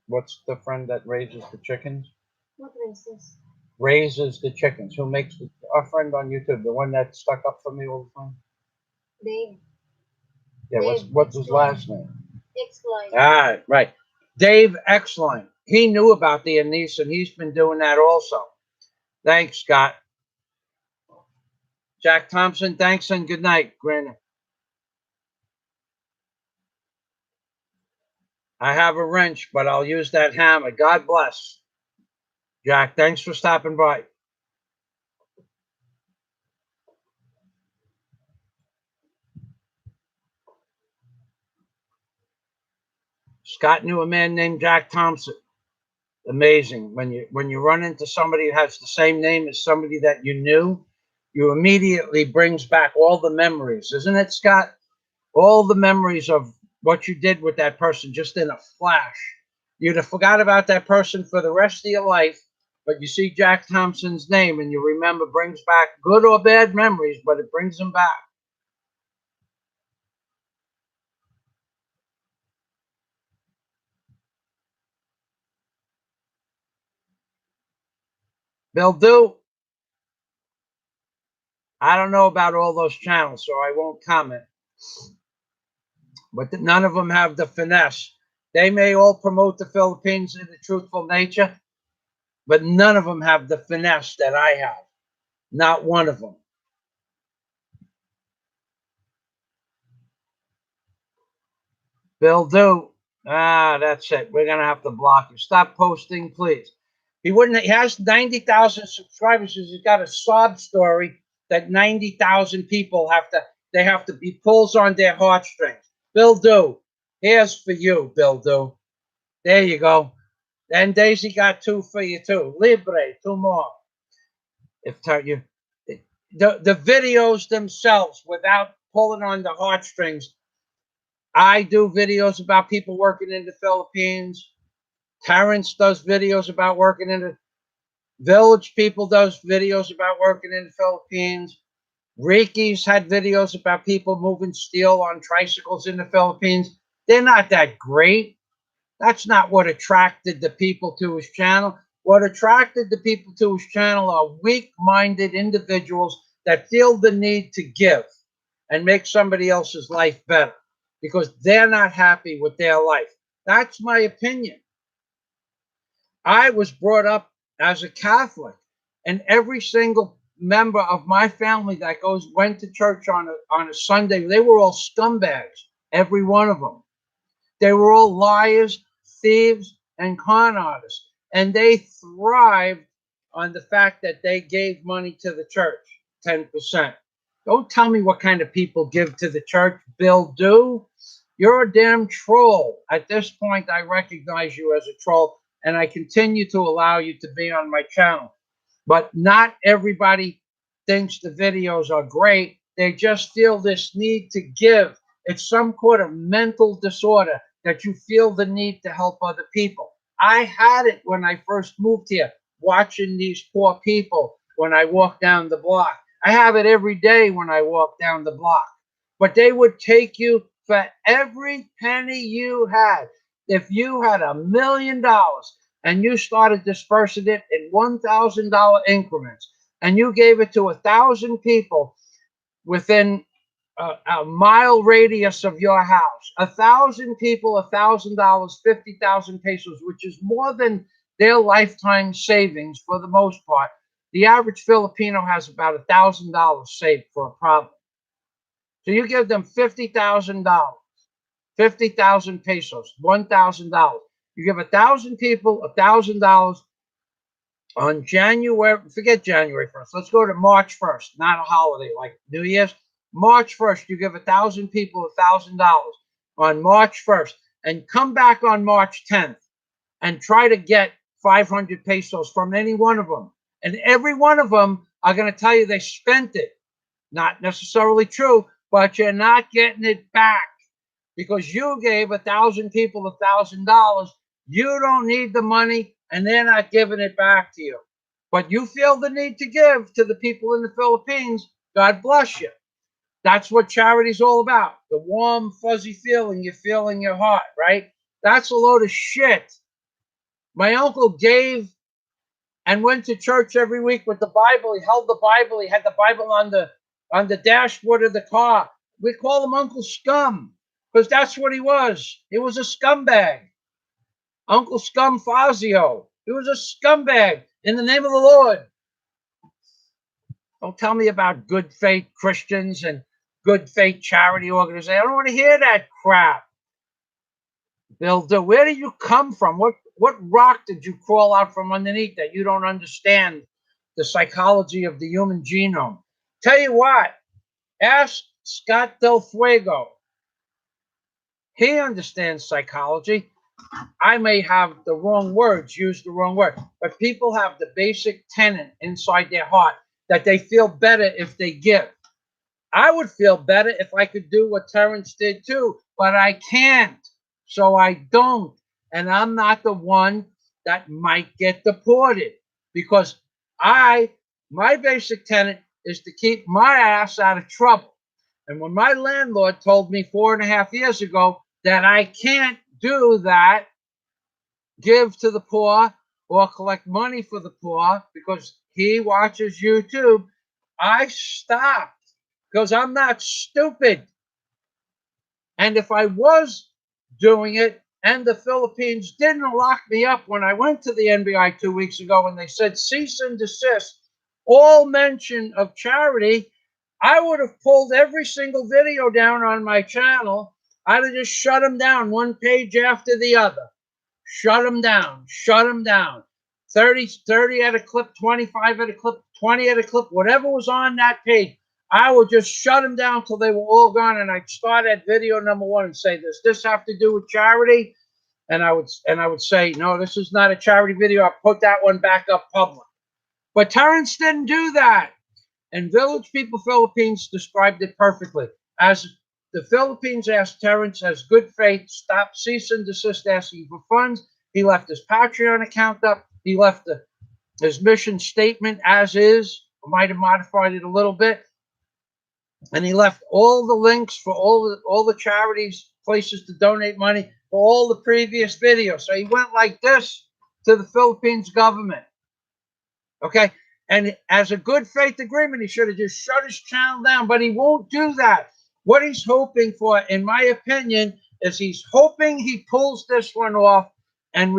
What's the friend that raises the chickens?
What raises?
Raises the chickens. Who makes our friend on YouTube, the one that stuck up for me all the time?
Dave.
Yeah, what's his last name?
X-Line.
Right. Dave X-Line. He knew about the anise, and he's been doing that also. Thanks, Scott. Jack Thompson, thanks and good night, Granny. I have a wrench, but I'll use that hammer. God bless. Jack, thanks for stopping by. Scott knew a man named Jack Thompson. Amazing. When you run into somebody who has the same name as somebody that you knew, you immediately brings back all the memories, isn't it, Scott? all the memories of what you did with that person just in a flash. You'd have forgot about that person for the rest of your life, but you see Jack Thompson's name and you remember, brings back good or bad memories, but it brings them back. Bill Do, I don't know about all those channels, so I won't comment. But none of them have the finesse. They may all promote the Philippines in a truthful nature, but none of them have the finesse that I have. Not one of them. Bill Do, that's it. We're gonna have to block you. Stop posting, please. He wouldn't. He has 90,000 subscribers. He's got a sob story that 90,000 people have to. They have to be pulls on their heartstrings. Bill Do, here's for you, Bill Do. There you go. And Daisy got 2 for you too. Libre, 2 more. If you, the videos themselves, without pulling on the heartstrings. I do videos about people working in the Philippines. Terrence does videos about working in the Village People does videos about working in the Philippines. Ricky's had videos about people moving steel on tricycles in the Philippines. They're not that great. That's not what attracted the people to his channel. What attracted the people to his channel are weak-minded individuals that feel the need to give and make somebody else's life better because they're not happy with their life. That's my opinion. I was brought up as a Catholic, and every single member of my family that went to church on a Sunday, they were all scumbags, every one of them. They were all liars, thieves, and con artists, and they thrived on the fact that they gave money to the church, 10%. Don't tell me what kind of people give to the church, Bill Do. You're a damn troll. At this point, I recognize you as a troll, and I continue to allow you to be on my channel. But not everybody thinks the videos are great. They just feel this need to give. It's some kind of mental disorder that you feel the need to help other people. I had it when I first moved here, watching these poor people when I walk down the block. I have it every day when I walk down the block. But they would take you for every penny you had. If you had $1 million and you started dispersing it in $1,000 increments, and you gave it to 1,000 people within a mile radius of your house, 1,000 people, $1,000, 50,000 pesos, which is more than their lifetime savings for the most part. The average Filipino has about $1,000 saved for a problem. So you give them $50,000, 50,000 pesos, $1,000. You give 1,000 people $1,000 on January, forget January 1st. Let's go to March 1st, not a holiday like New Year's. March 1st, you give 1,000 people $1,000 on March 1st, and come back on March 10th and try to get 500 pesos from any one of them. And every one of them are going to tell you they spent it. Not necessarily true, but you're not getting it back because you gave 1,000 people $1,000. You don't need the money, and they're not giving it back to you. But you feel the need to give to the people in the Philippines. God bless you. That's what charity's all about. The warm, fuzzy feeling you feel in your heart, right? That's a load of shit. My uncle gave and went to church every week with the Bible. He held the Bible. He had the Bible on the dashboard of the car. We call him Uncle Scum because that's what he was. He was a scumbag. Uncle Scum Fazio. He was a scumbag in the name of the Lord. Don't tell me about good faith Christians and good faith charity organizations. I don't want to hear that crap. Bill, where did you come from? What rock did you crawl out from underneath that you don't understand the psychology of the human genome? Tell you what, ask Scott Del Fuego. He understands psychology. I may have the wrong words, use the wrong word, but people have the basic tenet inside their heart that they feel better if they give. I would feel better if I could do what Terrence did too, but I can't. So I don't. And I'm not the one that might get deported because my basic tenet is to keep my ass out of trouble. And when my landlord told me 4.5 years ago that I can't do that, give to the poor or collect money for the poor because he watches YouTube, I stopped because I'm not stupid. And if I was doing it and the Philippines didn't lock me up when I went to the NBI 2 weeks ago and they said cease and desist all mention of charity, I would have pulled every single video down on my channel. I'd have just shut them down one page after the other. Shut them down. Shut them down. 30 at a clip, 25 at a clip, 20 at a clip, whatever was on that page. I would just shut them down till they were all gone, and I'd start at video number 1 and say, "Does this have to do with charity?" And I would say, "No, this is not a charity video." I put that one back up public. But Terrence didn't do that. And Village People Philippines described it perfectly. As the Philippines asked Terrence, as good faith, stop, cease and desist asking for funds. He left his Patreon account up. He left his mission statement as is. Might have modified it a little bit. And he left all the links for all the charities, places to donate money for all the previous videos. So he went like this to the Philippines government. Okay? And as a good faith agreement, he should have just shut his channel down, but he won't do that. What he's hoping for, in my opinion, is he's hoping he pulls this one off and